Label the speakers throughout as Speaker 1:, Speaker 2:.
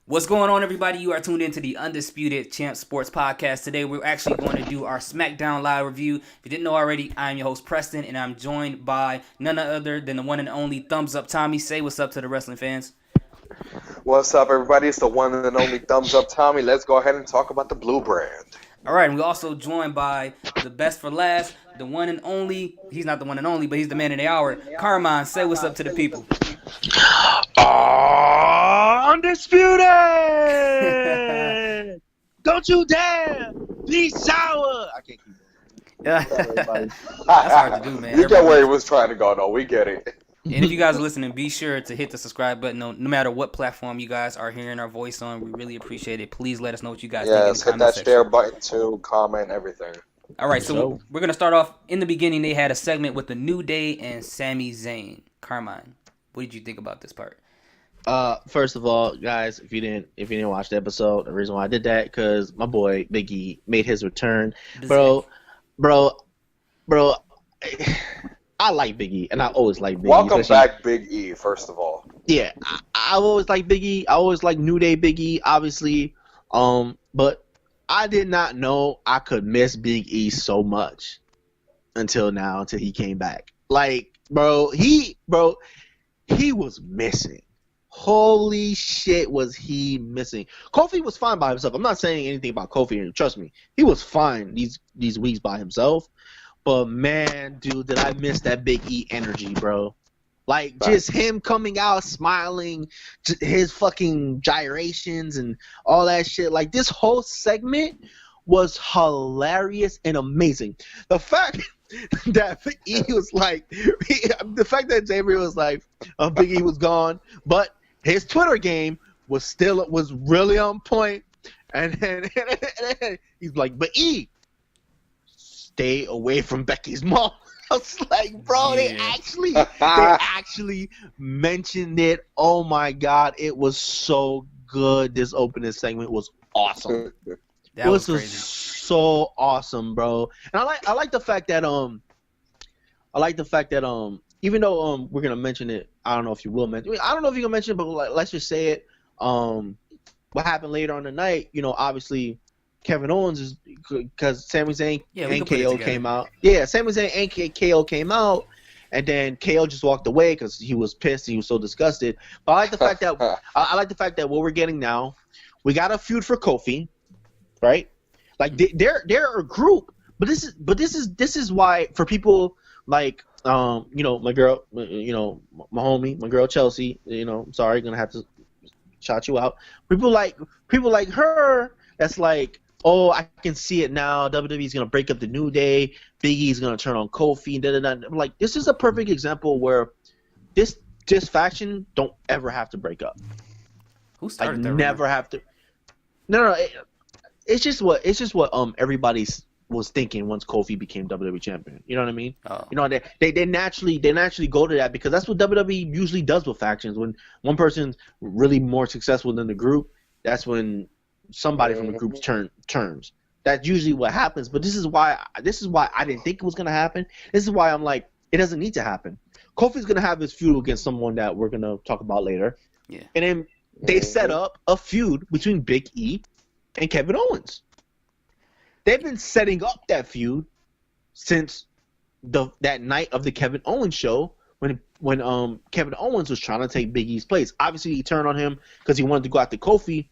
Speaker 1: What's going on, everybody? You are tuned into the Undisputed Champ Sports Podcast. Today, we're actually going to do our Smackdown live review. If you didn't know already, I'm your host, Preston, and I'm joined by none other than the one and only Thumbs Up Tommy. Say what's up to the wrestling fans.
Speaker 2: What's up, everybody? It's the one and only Thumbs Up Tommy. Let's go ahead and talk about the blue brand.
Speaker 1: All right, and we're also joined by the best for last, the one and only. He's not the one and only, but he's the man of the hour. Carmine, say what's up to the people.
Speaker 3: Undisputed! Don't you dare be sour! I can't keep it.
Speaker 1: That's hard to do, man.
Speaker 2: You get where he was trying to go, though. We get it.
Speaker 1: And if you guys are listening, be sure to hit the subscribe button. No matter what platform you guys are hearing our voice on, we really appreciate it. Please let us know what you guys think in the
Speaker 2: Yes, hit
Speaker 1: comment
Speaker 2: that share button too, comment, everything.
Speaker 1: All right, so we're going to start off. In the beginning, they had a segment with the New Day and Sami Zayn. Carmine, what did you think about this part?
Speaker 3: First of all, guys, if you didn't watch the episode, the reason why I did that because my boy Big E made his return, bro. I like Big E, and I always like Big E.
Speaker 2: Welcome back, Big E. First of all,
Speaker 3: yeah, I always like Big E. I always like New Day Big E, obviously. But I did not know I could miss Big E so much until he came back. Like, he was missing. Holy shit, was he missing? Kofi was fine by himself. I'm not saying anything about Kofi, and trust me, he was fine these weeks by himself. But man, dude, did I miss that Big E energy, bro? Like, just him coming out smiling, his fucking gyrations and all that shit. Like, this whole segment was hilarious and amazing. The fact that Big E was like, the fact that Xavier was like, Big E was gone, but his Twitter game was really on point. And then he's like, but E, stay away from Becky's mom. I was like, bro, they actually mentioned it. Oh my god, it was so good. This opening segment was awesome.
Speaker 1: That was crazy.
Speaker 3: So awesome, bro. And I like the fact that even though we're gonna mention it, I don't know if you will mention. I don't know if you're gonna mention it, but let's just say it. What happened later on the night? You know, obviously. Kevin Owens is because Sami Zayn and KO came out. Yeah, Sami Zayn and KO came out, and then KO just walked away because he was pissed. He was so disgusted. But I like the fact that what we're getting now, we got a feud for Kofi, right? Like they're a group, but this is why for people like my girl, my homie, my girl Chelsea, I'm sorry, gonna have to shout you out. People like her. That's like. Oh, I can see it now. WWE's going to break up the New Day. Big E's going to turn on Kofi. I'm like, this is a perfect example where this faction don't ever have to break up.
Speaker 1: Who started that?
Speaker 3: Never have to. No. It's just what everybody was thinking once Kofi became WWE champion. You know what I mean?
Speaker 1: Oh.
Speaker 3: You know, they naturally go to that because that's what WWE usually does with factions. When one person's really more successful than the group, that's when somebody from the group turns. That's usually what happens. But this is why I didn't think it was gonna happen. This is why I'm like, it doesn't need to happen. Kofi's gonna have his feud against someone that we're gonna talk about later.
Speaker 1: Yeah.
Speaker 3: And then they set up a feud between Big E and Kevin Owens. They've been setting up that feud since that night of the Kevin Owens show when Kevin Owens was trying to take Big E's place. Obviously, he turned on him because he wanted to go after Kofi.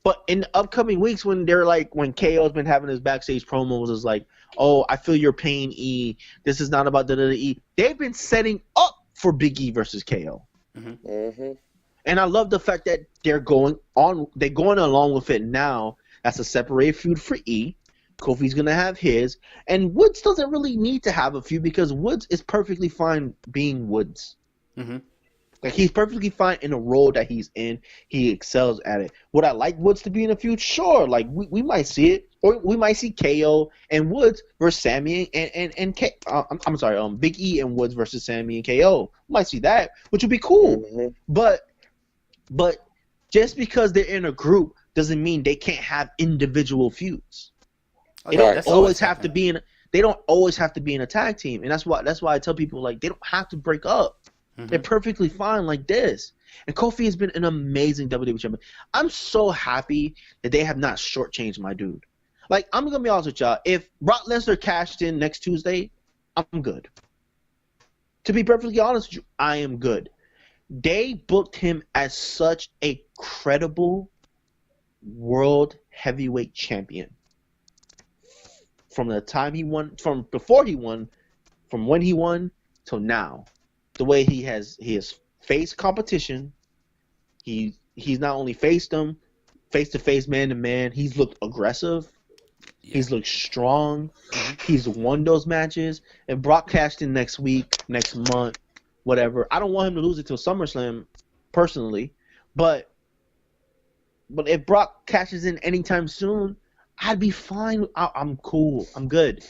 Speaker 3: But in the upcoming weeks, when KO's been having his backstage promos, is like, oh, I feel your pain, E. This is not about WWE. They've been setting up for Big E versus KO.
Speaker 1: Mm-hmm.
Speaker 2: Mm-hmm.
Speaker 3: And I love the fact that they're going along with it now. That's a separate feud for E. Kofi's going to have his. And Woods doesn't really need to have a feud because Woods is perfectly fine being Woods.
Speaker 1: Mm-hmm.
Speaker 3: Like, he's perfectly fine in the role that he's in. He excels at it. Would I like Woods to be in the feud? Sure. Like, we might see it. Or we might see KO and Woods versus Sammy and Big E and Woods versus Sammy and KO. We might see that, which would be cool.
Speaker 2: Mm-hmm.
Speaker 3: But just because they're in a group doesn't mean they can't have individual feuds. They don't always have to be in a tag team. And that's why I tell people, like, they don't have to break up. Mm-hmm. They're perfectly fine like this. And Kofi has been an amazing WWE champion. I'm so happy that they have not shortchanged my dude. Like, I'm going to be honest with y'all. If Brock Lesnar cashed in next Tuesday, I'm good. To be perfectly honest with you, I am good. They booked him as such a credible world heavyweight champion. From the time he won, from before he won, from when he won till now. The way he has faced competition. He's not only faced them face to face, man to man. He's looked aggressive. Yeah. He's looked strong. He's won those matches. And Brock cashed in next week, next month, whatever. I don't want him to lose it till SummerSlam, personally. But if Brock cashes in anytime soon, I'd be fine. I'm cool. I'm good.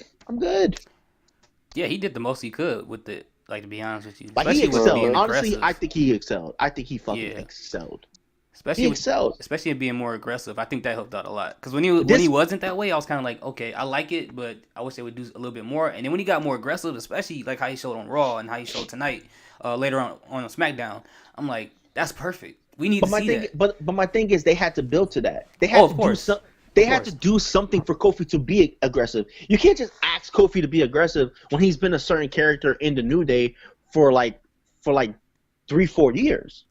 Speaker 1: Yeah, he did the most he could with it. Like, to be honest with you,
Speaker 3: like, he excelled. Honestly, I think he excelled. I think he fucking excelled. Especially in being more aggressive. I think that helped out a lot. Because when he wasn't that way, I was kind of like, okay, I like it, but I wish they would do a little bit more. And then when he got more aggressive, especially like how he showed on Raw and how he showed tonight, later on SmackDown, I'm like, that's perfect. We need to see that. But my thing is, they had to build to that. They had to do something. They had to do something for Kofi to be aggressive. You can't just ask Kofi to be aggressive when he's been a certain character in the New Day for like 3-4 years.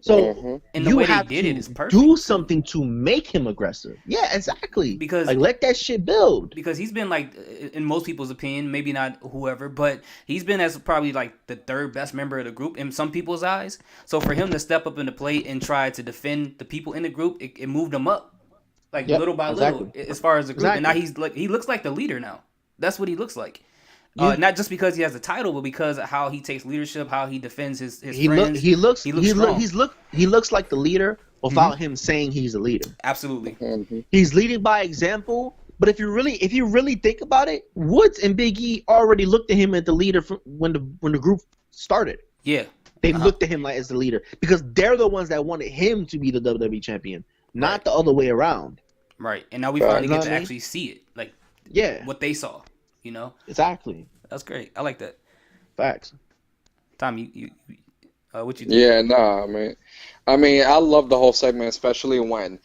Speaker 3: So
Speaker 1: and the way they did it is perfect.
Speaker 3: Do something to make him aggressive. Yeah, exactly.
Speaker 1: Because
Speaker 3: like, let that shit build.
Speaker 1: Because he's been, like, in most people's opinion, maybe not whoever, but he's been as probably like the third best member of the group in some people's eyes. So for him to step up in the plate and try to defend the people in the group, it moved him up. Like, little by little, as far as the group. And now he looks like the leader now. That's what he looks like. Yeah. Not just because he has a title, but because of how he takes leadership, how he defends his friends. He looks
Speaker 3: like the leader without him saying he's a leader.
Speaker 1: Absolutely.
Speaker 3: He's leading by example. But if you really think about it, Woods and Big E already looked at him as the leader when the group started.
Speaker 1: Yeah.
Speaker 3: They looked at him like as the leader because they're the ones that wanted him to be the WWE champion. Not the other way around.
Speaker 1: Right. And now we finally get to actually see it. Like, what they saw, you know?
Speaker 3: Exactly.
Speaker 1: That's great. I like that.
Speaker 3: Facts.
Speaker 1: Tom, you what you think?
Speaker 2: Yeah, no, I mean, I love the whole segment, especially when,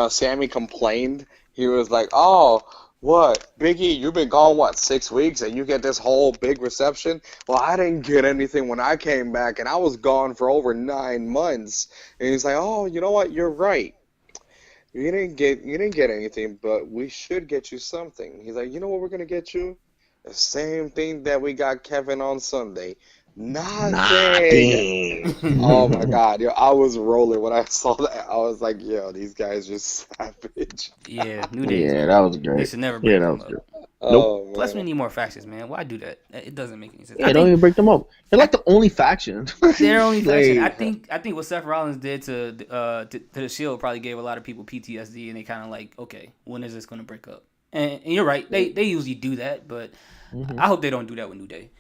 Speaker 2: Sammy complained. He was like, oh, what? Big E, you've been gone, 6 weeks, and you get this whole big reception? Well, I didn't get anything when I came back, and I was gone for over 9 months. And he's like, oh, you know what? You're right. You didn't get anything, but we should get you something. He's like, you know what we're gonna get you? The same thing that we got Kevin on Sunday. Nothing. Oh my God, I was rolling when I saw that. I was like, yo, these guys are savage.
Speaker 1: Yeah, New Day.
Speaker 3: Yeah, that was great.
Speaker 1: They should never break them up.
Speaker 3: Good.
Speaker 1: Nope. Plus, we need more factions, man. Why do that? It doesn't make any sense.
Speaker 3: Yeah, don't even break them up. They're like the only faction.
Speaker 1: They're only faction. I think what Seth Rollins did to the Shield probably gave a lot of people PTSD, and they kind of like, okay, when is this going to break up? And you're right. They usually do that, but I hope they don't do that with New Day.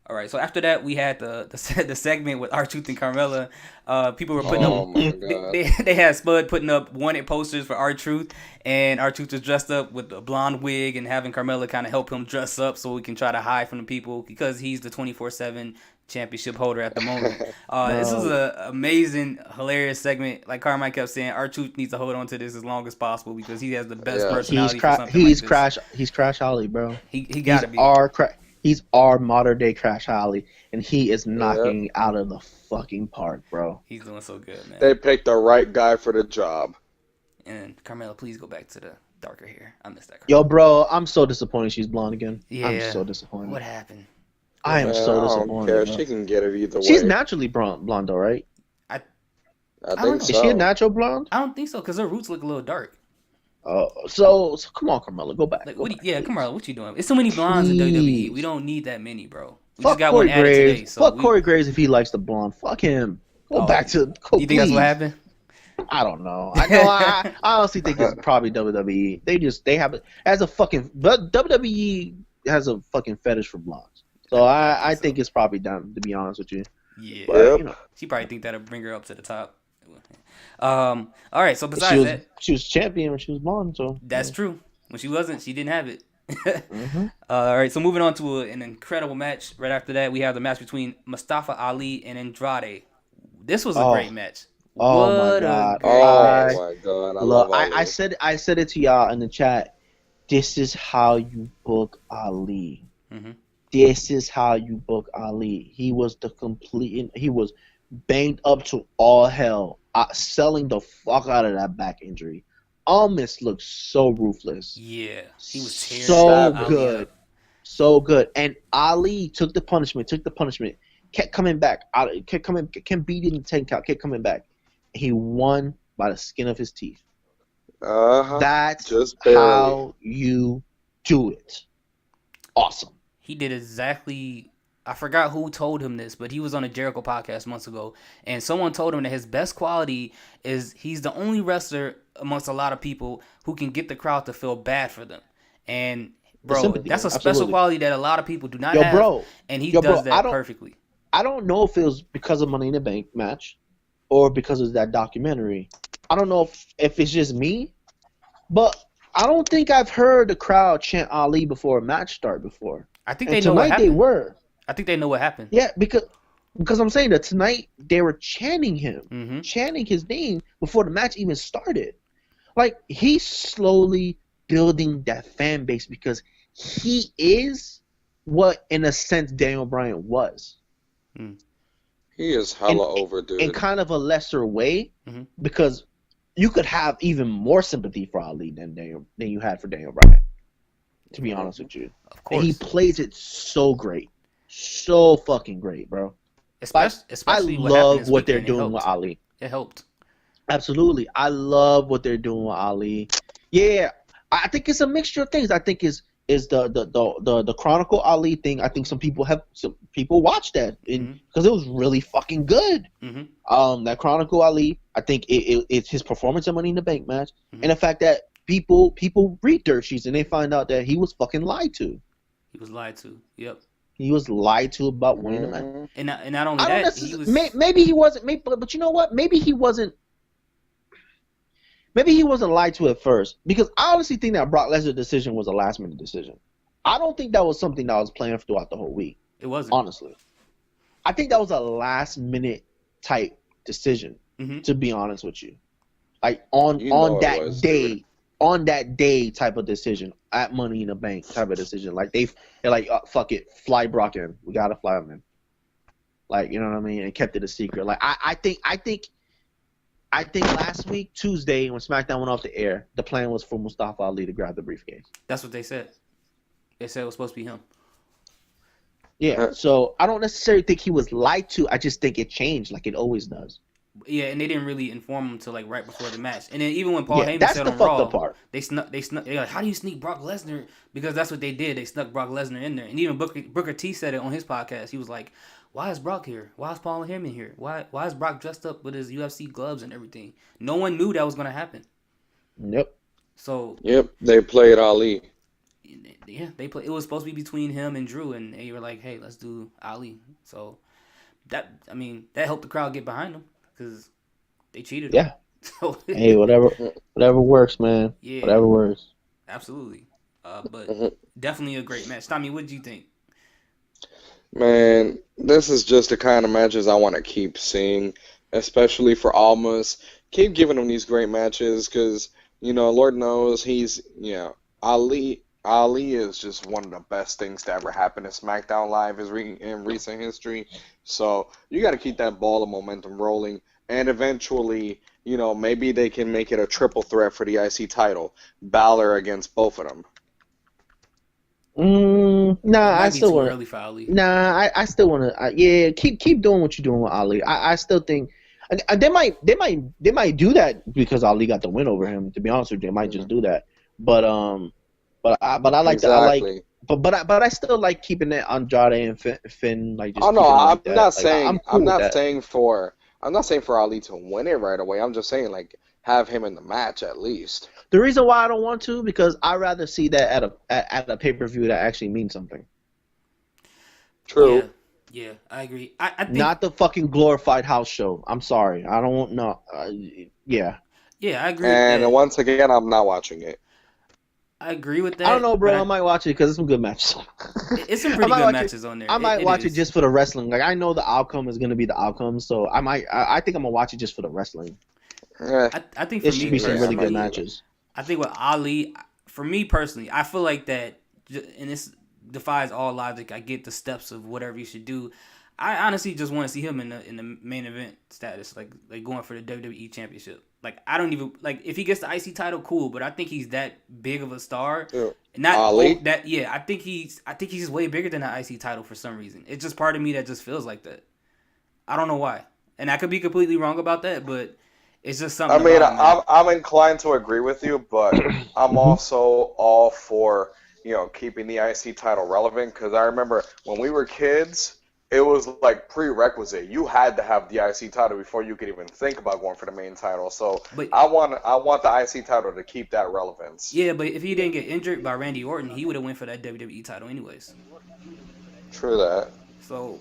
Speaker 1: All right, so after that, we had the segment with R-Truth and Carmella. People were putting up... They had Spud putting up wanted posters for R-Truth, and R-Truth was dressed up with a blonde wig and having Carmella kind of help him dress up so he can try to hide from the people because he's the 24/7 championship holder at the moment. This was an amazing, hilarious segment. Like Carmine kept saying, R-Truth needs to hold on to this as long as possible because he has the best personality for something
Speaker 3: he's
Speaker 1: like this.
Speaker 3: He's Crash Holly, bro.
Speaker 1: He got to be.
Speaker 3: He's our modern day Crash Holly, and he is knocking out of the fucking park, bro.
Speaker 1: He's doing so good, man.
Speaker 2: They picked the right guy for the job.
Speaker 1: And Carmella, please go back to the darker hair. I miss that. Carmella.
Speaker 3: Yo, bro, I'm so disappointed she's blonde again.
Speaker 1: Yeah.
Speaker 3: I'm so disappointed.
Speaker 1: What happened?
Speaker 3: I am so disappointed.
Speaker 2: I don't care. She can get it either way.
Speaker 3: She's naturally blonde, though, right?
Speaker 2: I think so.
Speaker 3: Is she a natural blonde?
Speaker 1: I don't think so, because her roots look a little dark.
Speaker 3: So come on, Carmella, go back.
Speaker 1: Carmella, what you doing? It's so many blondes in WWE. We don't need that many, bro. We
Speaker 3: Fuck
Speaker 1: just got
Speaker 3: Corey
Speaker 1: one added
Speaker 3: Graves.
Speaker 1: today.
Speaker 3: Fuck Corey Graves if he likes the blonde. Fuck him. Go back to.
Speaker 1: You think that's what happened?
Speaker 3: I don't know. I honestly think it's probably WWE. They have as a fucking. But WWE has a fucking fetish for blondes. So I think it's probably done. To be honest with you.
Speaker 1: Yeah.
Speaker 3: But,
Speaker 1: she probably think that'll bring her up to the top. All right. So besides that,
Speaker 3: she was champion when she was blonde. So
Speaker 1: that's true. When she wasn't, she didn't have it. All right. So moving on to an incredible match. Right after that, we have the match between Mustafa Ali and Andrade. This was a
Speaker 3: Oh.
Speaker 1: great match.
Speaker 3: Oh my
Speaker 1: What a
Speaker 3: God.
Speaker 1: great
Speaker 2: Oh
Speaker 1: match.
Speaker 2: my god, I
Speaker 3: Look,
Speaker 2: love Ali.
Speaker 3: I said it to y'all in the chat. This is how you book Ali.
Speaker 1: Mhm.
Speaker 3: This is how you book Ali. He was he was banged up to all hell, selling the fuck out of that back injury. Almost looked so ruthless.
Speaker 1: Yeah, he was tearing
Speaker 3: So
Speaker 1: Ali
Speaker 3: good.
Speaker 1: up.
Speaker 3: So good. And Ali took the punishment, kept coming back, kept beating the 10 count, kept coming back. He won by the skin of his teeth. That's
Speaker 2: Just barely.
Speaker 3: how you do it. Awesome.
Speaker 1: He did exactly. I forgot who told him this, but he was on a Jericho podcast months ago, and someone told him that his best quality is he's the only wrestler amongst a lot of people who can get the crowd to feel bad for them. And bro,
Speaker 3: sympathy,
Speaker 1: that's a special
Speaker 3: absolutely.
Speaker 1: quality that a lot of people do not
Speaker 3: Yo,
Speaker 1: have,
Speaker 3: bro.
Speaker 1: and he
Speaker 3: Yo, bro,
Speaker 1: does that perfectly.
Speaker 3: I don't know if it was because of Money in the Bank match or because of that documentary. I don't know if it's just me, but I don't think I've heard the crowd chant Ali before a match start before.
Speaker 1: I think
Speaker 3: And
Speaker 1: they know what
Speaker 3: tonight
Speaker 1: happened.
Speaker 3: they were.
Speaker 1: I think they know what happened.
Speaker 3: Yeah, because I'm saying that tonight they were chanting him,
Speaker 1: Mhm.
Speaker 3: chanting his name before the match even started. Like, he's slowly building that fan base because he is what, in a sense, Daniel Bryan was.
Speaker 2: He is hella over, dude.
Speaker 3: In kind of a lesser way,
Speaker 1: Mhm.
Speaker 3: because you could have even more sympathy for Ali than you had for Daniel Bryan, to be honest with you.
Speaker 1: Of
Speaker 3: And
Speaker 1: course.
Speaker 3: he plays it so great. So fucking great, bro.
Speaker 1: Especially
Speaker 3: I
Speaker 1: what happened
Speaker 3: love
Speaker 1: this
Speaker 3: what they're
Speaker 1: weekend. It
Speaker 3: doing with
Speaker 1: helped.
Speaker 3: Ali.
Speaker 1: It helped.
Speaker 3: Absolutely. I love what they're doing with Ali. Yeah, I think it's a mixture of things. I think is the Chronicle Ali thing. I think some people watched that because it was really fucking good.
Speaker 1: Mhm.
Speaker 3: That Chronicle Ali. I think it's his performance in Money in the Bank match, and the fact that people read dirt sheets and they find out that he was fucking lied to.
Speaker 1: He was lied to. Yep.
Speaker 3: He was lied to about winning the match.
Speaker 1: And not only
Speaker 3: I don't
Speaker 1: that, he was.
Speaker 3: maybe he wasn't. But you know what? Maybe he wasn't. Maybe he wasn't lied to at first, because I honestly think that Brock Lesnar's decision was a last-minute decision. I don't think that was something that was planned throughout the whole week.
Speaker 1: It wasn't.
Speaker 3: Honestly, I think that was a last-minute type decision. To be honest with you, like on that day type of decision, at Money in the Bank type of decision. Like they're like, fuck it, fly Brock in. We gotta fly him in. Like, you know what I mean? And kept it a secret. Like I think last week, Tuesday, when SmackDown went off the air, the plan was for Mustafa Ali to grab the briefcase.
Speaker 1: That's what they said. They said it was supposed to be him.
Speaker 3: Yeah, so I don't necessarily think he was lied to. I just think it changed like it always does.
Speaker 1: Yeah, and they didn't really inform him until like right before the match. And then even when Paul Heyman
Speaker 3: that's
Speaker 1: said
Speaker 3: the
Speaker 1: on
Speaker 3: fucked
Speaker 1: Raw,
Speaker 3: up part.
Speaker 1: They're like, how do you sneak Brock Lesnar? Because that's what they did. They snuck Brock Lesnar in there. And even Booker T said it on his podcast. He was like, why is Brock here? Why is Paul Heyman here? Why is Brock dressed up with his UFC gloves and everything? No one knew that was going to happen.
Speaker 3: Yep.
Speaker 1: So.
Speaker 2: Yep, they played Ali.
Speaker 1: Yeah, it was supposed to be between him and Drew, and they were like, hey, let's do Ali. So that helped the crowd get behind him because they cheated.
Speaker 3: Yeah.
Speaker 1: So,
Speaker 3: hey, whatever works, man.
Speaker 1: Yeah.
Speaker 3: Whatever works.
Speaker 1: Absolutely. But definitely a great match. Tommy, what did you think?
Speaker 2: Man, this is just the kind of matches I want to keep seeing, especially for Almas. Keep giving him these great matches because, Lord knows Ali is just one of the best things to ever happen to SmackDown Live in recent history. So you got to keep that ball of momentum rolling. And eventually, maybe they can make it a triple threat for the IC title. Balor against both of them.
Speaker 3: Nah, I still want.
Speaker 1: Early for Ali.
Speaker 3: Nah, I still want to. Yeah, keep doing what you're doing with Ali. I still think they might do that because Ali got the win over him. To be honest with you, they might just do that. But I like
Speaker 2: exactly.
Speaker 3: that. But I still like keeping it Andrade and Finn. Like, just
Speaker 2: I'm not saying for Ali to win it right away. I'm just saying like have him in the match at least.
Speaker 3: The reason why I don't want to, because I'd rather see that at a pay-per-view that actually means something.
Speaker 2: True.
Speaker 1: Yeah, I agree. I think,
Speaker 3: not the fucking glorified house show. I'm sorry. I don't want no. Yeah.
Speaker 1: Yeah, I agree.
Speaker 2: And once again, I'm not watching it.
Speaker 1: I agree with that.
Speaker 3: I don't know, bro.
Speaker 1: but
Speaker 3: I might watch it because it's some good matches.
Speaker 1: It's some
Speaker 3: I
Speaker 1: pretty
Speaker 3: might
Speaker 1: good
Speaker 3: watch
Speaker 1: matches on there.
Speaker 3: I might watch it
Speaker 1: is.
Speaker 3: just for the wrestling. Like I know the outcome is gonna be the outcome, so I think I'm gonna watch it just for the wrestling.
Speaker 1: I think for
Speaker 3: It
Speaker 1: me
Speaker 3: should be some really good
Speaker 1: personally,
Speaker 3: matches.
Speaker 1: I think with Ali, for me personally, I feel like that, and this defies all logic. I get the steps of whatever you should do. I honestly just want to see him in the main event status, like going for the WWE Championship. Like I don't even like if he gets the IC title, cool. But I think he's that big of a star. Not
Speaker 2: Ali?
Speaker 1: that. Yeah, I think he's way bigger than the IC title for some reason. It's just part of me that just feels like that. I don't know why, and I could be completely wrong about that, but it's just
Speaker 2: I
Speaker 1: something.
Speaker 2: mean,
Speaker 1: about
Speaker 2: I'm inclined to agree with you, but I'm also all for, keeping the IC title relevant, because I remember when we were kids, it was like prerequisite. You had to have the IC title before you could even think about going for the main title. So
Speaker 1: But
Speaker 2: I want the IC title to keep that relevance.
Speaker 1: yeah, but if he didn't get injured by Randy Orton, he would have went for that WWE title anyways.
Speaker 2: True that.
Speaker 1: So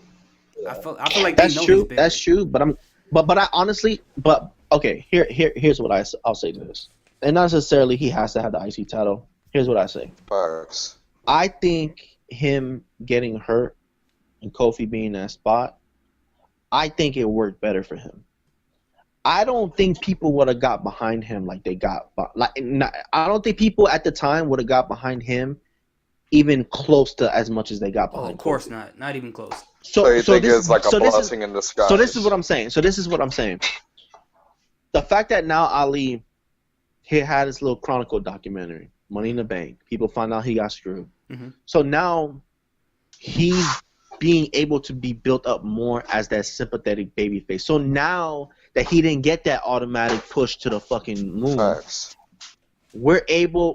Speaker 1: I feel like they
Speaker 3: That's
Speaker 1: know
Speaker 3: true.
Speaker 1: he's bigger.
Speaker 3: That's true. But I honestly, okay. Here's what I'll say to this, and not necessarily he has to have the IC title. Here's what I say.
Speaker 2: Facts.
Speaker 3: I think him getting hurt and Kofi being in that spot, I think it worked better for him. I don't think people would have got behind him like they got. I don't think people at the time would have got behind him even close to as much as they got behind.
Speaker 1: Of course
Speaker 3: Kofi.
Speaker 1: not even close.
Speaker 2: So you think it's like a blessing in disguise?
Speaker 3: So this is what I'm saying. The fact that now Ali, he had his little Chronicle documentary, Money in the Bank. People found out he got screwed.
Speaker 1: Mm-hmm.
Speaker 3: So now he's being able to be built up more as that sympathetic babyface. So now that he didn't get that automatic push to the fucking moon,
Speaker 2: Facts.
Speaker 3: we're able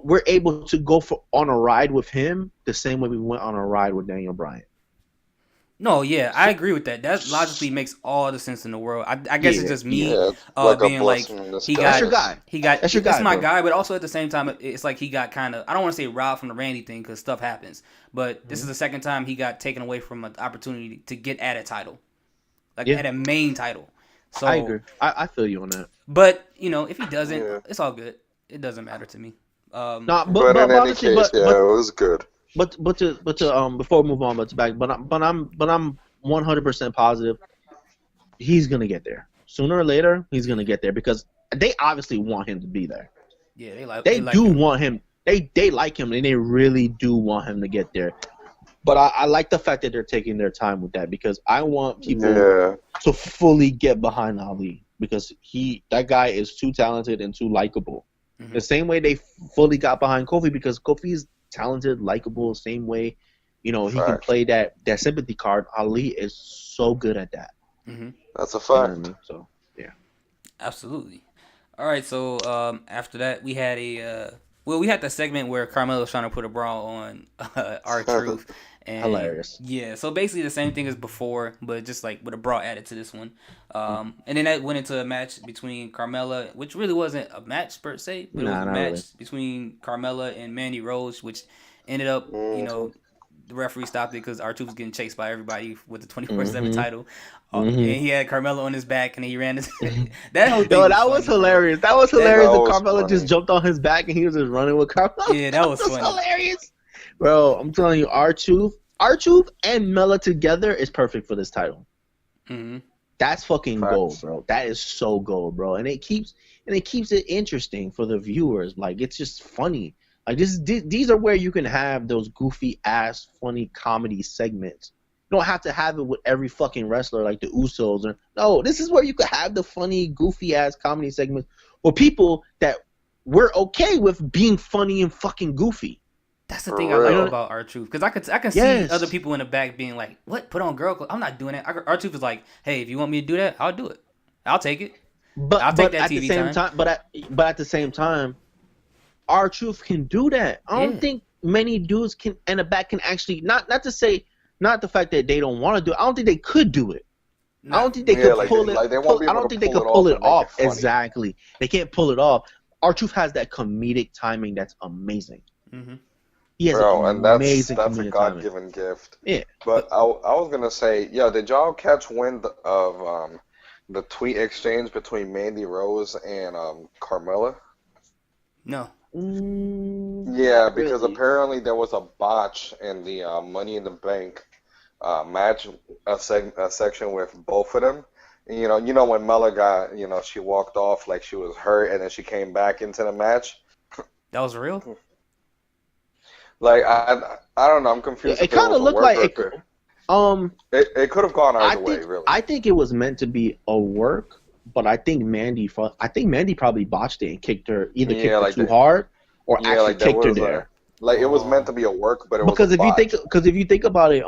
Speaker 3: to go on a ride with him the same way we went on a ride with Daniel Bryan.
Speaker 1: No, yeah, I agree with that. That logically makes all the sense in the world. I guess it's just me being like he got
Speaker 3: That's your guy.
Speaker 1: That's
Speaker 3: your guy,
Speaker 1: my
Speaker 3: bro.
Speaker 1: guy, but also at the same time, it's like he got kind of, I don't want to say robbed from the Randy thing because stuff happens, but this is the second time he got taken away from an opportunity to get at a title, at a main title. So
Speaker 3: I agree. I feel you on that.
Speaker 1: But if he doesn't, it's all good. It doesn't matter to me.
Speaker 2: But in any
Speaker 3: honestly,
Speaker 2: case, it was good.
Speaker 3: But before we move on, I'm 100% positive he's gonna get there sooner or later. He's gonna get there because they obviously want him to be there.
Speaker 1: Yeah, they like
Speaker 3: him. Want him. They like him and they really do want him to get there. But I like the fact that they're taking their time with that because I want people to fully get behind Ali because that guy is too talented and too likable. Mm-hmm. The same way they fully got behind Kofi because Kofi is talented, likable, same way, he can play that sympathy card. Ali is so good at that.
Speaker 1: Mm-hmm.
Speaker 2: That's a fact.
Speaker 3: You know what I mean? So yeah,
Speaker 1: absolutely. All right, so after that we had we had the segment where Carmelo's trying to put a bra on R-Truth. And
Speaker 3: hilarious.
Speaker 1: Yeah, so basically the same thing as before, but just like with a bra added to this one. And then that went into a match between Carmella, which really wasn't a match per se, but it was a match between Carmella and Mandy Rose, which ended up, the referee stopped it because R-Truth was getting chased by everybody with the 24/7 title. And he had Carmella on his back, and he ran that whole thing.
Speaker 3: That was hilarious. That was hilarious. That Carmella just jumped on his back, and he was just running with Carmella.
Speaker 1: Yeah, that was funny.
Speaker 3: Hilarious. Bro, I'm telling you, R-Truth and Mella together is perfect for this title.
Speaker 1: Mm-hmm.
Speaker 3: That's fucking gold, bro. That is so gold, bro. And it keeps it interesting for the viewers. Like it's just funny. Like these are where you can have those goofy ass funny comedy segments. You don't have to have it with every fucking wrestler like the Usos. No, this is where you could have the funny, goofy ass comedy segments with people that we're okay with being funny and fucking goofy.
Speaker 1: That's the thing I like about R-Truth because I can see other people in the back being like, "What? Put on girl clothes? I'm not doing that." R-Truth is like, "Hey, if you want me to do that, I'll do it. I'll take it. I'll take that TV time."
Speaker 3: But at the same time, R-Truth can do that. I don't think many dudes can in the back can actually not the fact that they don't want to do it. I don't think they could do it. I don't think they could pull it. I don't think they could pull it off. Exactly, they can't pull it off. R-Truth has that comedic timing that's amazing.
Speaker 1: Mm-hmm.
Speaker 3: He has
Speaker 2: and that's a
Speaker 3: God-given
Speaker 2: God-given gift.
Speaker 3: Yeah.
Speaker 2: But I was gonna say, did y'all catch wind of the tweet exchange between Mandy Rose and Carmella?
Speaker 1: No.
Speaker 2: Yeah, because
Speaker 3: Really?
Speaker 2: apparently there was a botch in the Money in the Bank match, a section with both of them. And, when Mella got, she walked off like she was hurt, and then she came back into the match.
Speaker 1: That was real.
Speaker 2: Like I don't know, I'm confused
Speaker 3: It
Speaker 2: if it
Speaker 3: kind
Speaker 2: was
Speaker 3: of
Speaker 2: a
Speaker 3: looked
Speaker 2: work
Speaker 3: like
Speaker 2: or
Speaker 3: it.
Speaker 2: if it,
Speaker 3: Um,
Speaker 2: it could have gone
Speaker 3: I
Speaker 2: either way,
Speaker 3: think
Speaker 2: really.
Speaker 3: I think it was meant to be a work, but I think Mandy probably botched it and either
Speaker 2: Yeah,
Speaker 3: kicked her
Speaker 2: like
Speaker 3: too hard or
Speaker 2: yeah,
Speaker 3: actually
Speaker 2: like there
Speaker 3: kicked her
Speaker 2: was
Speaker 3: there.
Speaker 2: it was meant
Speaker 1: Oh,
Speaker 2: to be a work, but it was a
Speaker 3: Because
Speaker 2: botch.
Speaker 3: if you think about it,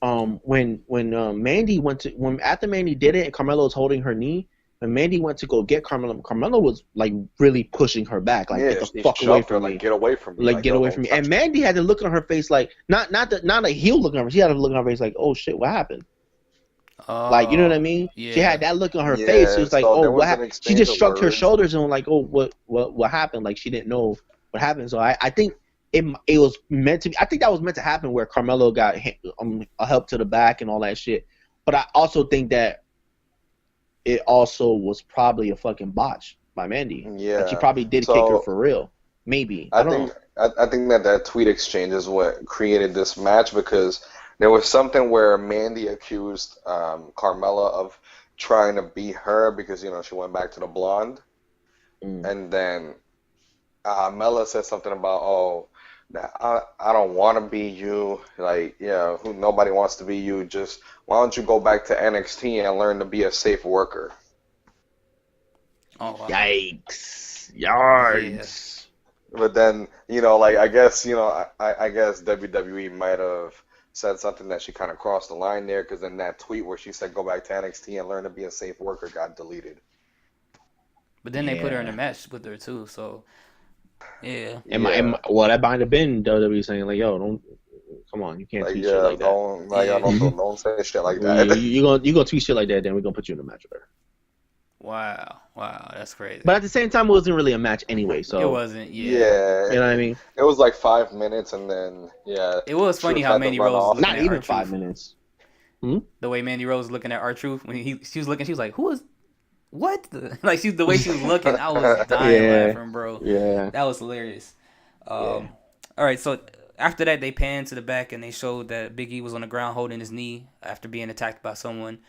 Speaker 3: when Mandy after Mandy did it and Carmelo was holding her knee, when Mandy went to go get Carmelo was like really pushing her back, like get
Speaker 2: Yeah,
Speaker 3: the
Speaker 2: she
Speaker 3: fuck away
Speaker 2: shoved her
Speaker 3: from
Speaker 2: like
Speaker 3: me,
Speaker 2: get away from me,
Speaker 3: like
Speaker 2: like
Speaker 3: get
Speaker 2: yo,
Speaker 3: away
Speaker 2: don't
Speaker 3: from me. And
Speaker 2: touch me.
Speaker 3: Mandy had the look on her face like not a heel look on her. She had a look on her face like, oh shit, what happened? Like, you know what I
Speaker 1: oh,
Speaker 3: mean? She
Speaker 1: yeah.
Speaker 3: had that look on her face. She
Speaker 2: Yeah,
Speaker 3: was like,
Speaker 2: so
Speaker 3: "Oh,
Speaker 2: there
Speaker 3: what
Speaker 2: was an
Speaker 3: happened?" She
Speaker 2: exchange
Speaker 3: just
Speaker 2: of
Speaker 3: shrugged her
Speaker 2: words.
Speaker 3: shoulders and was like, "Oh, what happened?" Like she didn't know what happened. So I think it was meant to be. I think that was meant to happen where Carmelo got a help to the back and all that shit. But I also think that it also was probably a fucking botch by Mandy. Like she
Speaker 2: Yeah.
Speaker 3: probably did kick her
Speaker 2: So
Speaker 3: for real. Maybe I
Speaker 2: I
Speaker 3: don't
Speaker 2: think
Speaker 3: know.
Speaker 2: I think that tweet exchange is what created this match because there was something where Mandy accused Carmella of trying to beat her because she went back to the blonde,
Speaker 3: Mm.
Speaker 2: and then Mella said something about I don't want to be you, like who nobody wants to be you. Just why don't you go back to NXT and learn to be a safe worker?
Speaker 1: Oh wow.
Speaker 3: Yikes!
Speaker 1: Yeah.
Speaker 3: Yards.
Speaker 2: But then, like I guess WWE might have said something that she kind of crossed the line there because then that tweet where she said go back to NXT and learn to be a safe worker got deleted.
Speaker 1: But then they put her in a
Speaker 3: Yeah.
Speaker 1: match with her too. So yeah.
Speaker 2: Yeah,
Speaker 3: Well, that might have been WWE saying like, "Yo, don't come on, you can't
Speaker 2: like
Speaker 3: tweet shit like that."
Speaker 2: don't like I
Speaker 1: Yeah.
Speaker 2: don't say shit like
Speaker 3: You
Speaker 2: that.
Speaker 3: you gonna tweet shit like that, then we're gonna put you in a match with her.
Speaker 1: Wow. Wow. That's crazy.
Speaker 3: But at the same time, it wasn't really a match anyway,
Speaker 1: It
Speaker 3: so
Speaker 1: wasn't. Yeah.
Speaker 2: Yeah,
Speaker 3: you know what I mean.
Speaker 2: it was like 5 minutes and then
Speaker 1: It was funny
Speaker 2: Truth
Speaker 1: how
Speaker 2: had to
Speaker 1: Mandy
Speaker 2: run
Speaker 1: Rose was
Speaker 2: off.
Speaker 1: looking
Speaker 3: Not
Speaker 1: at
Speaker 3: even
Speaker 1: R-Truth.
Speaker 3: 5 minutes.
Speaker 1: The way Mandy Rose was looking at R-Truth when she was looking, she was like, "Who is what?" Like the way she was looking, I was dying
Speaker 3: Yeah,
Speaker 1: laughing, bro.
Speaker 3: yeah,
Speaker 1: That was hilarious.
Speaker 3: yeah.
Speaker 1: All right, so after that, they panned to the back and they showed that Big E was on the ground holding his knee after being attacked by someone.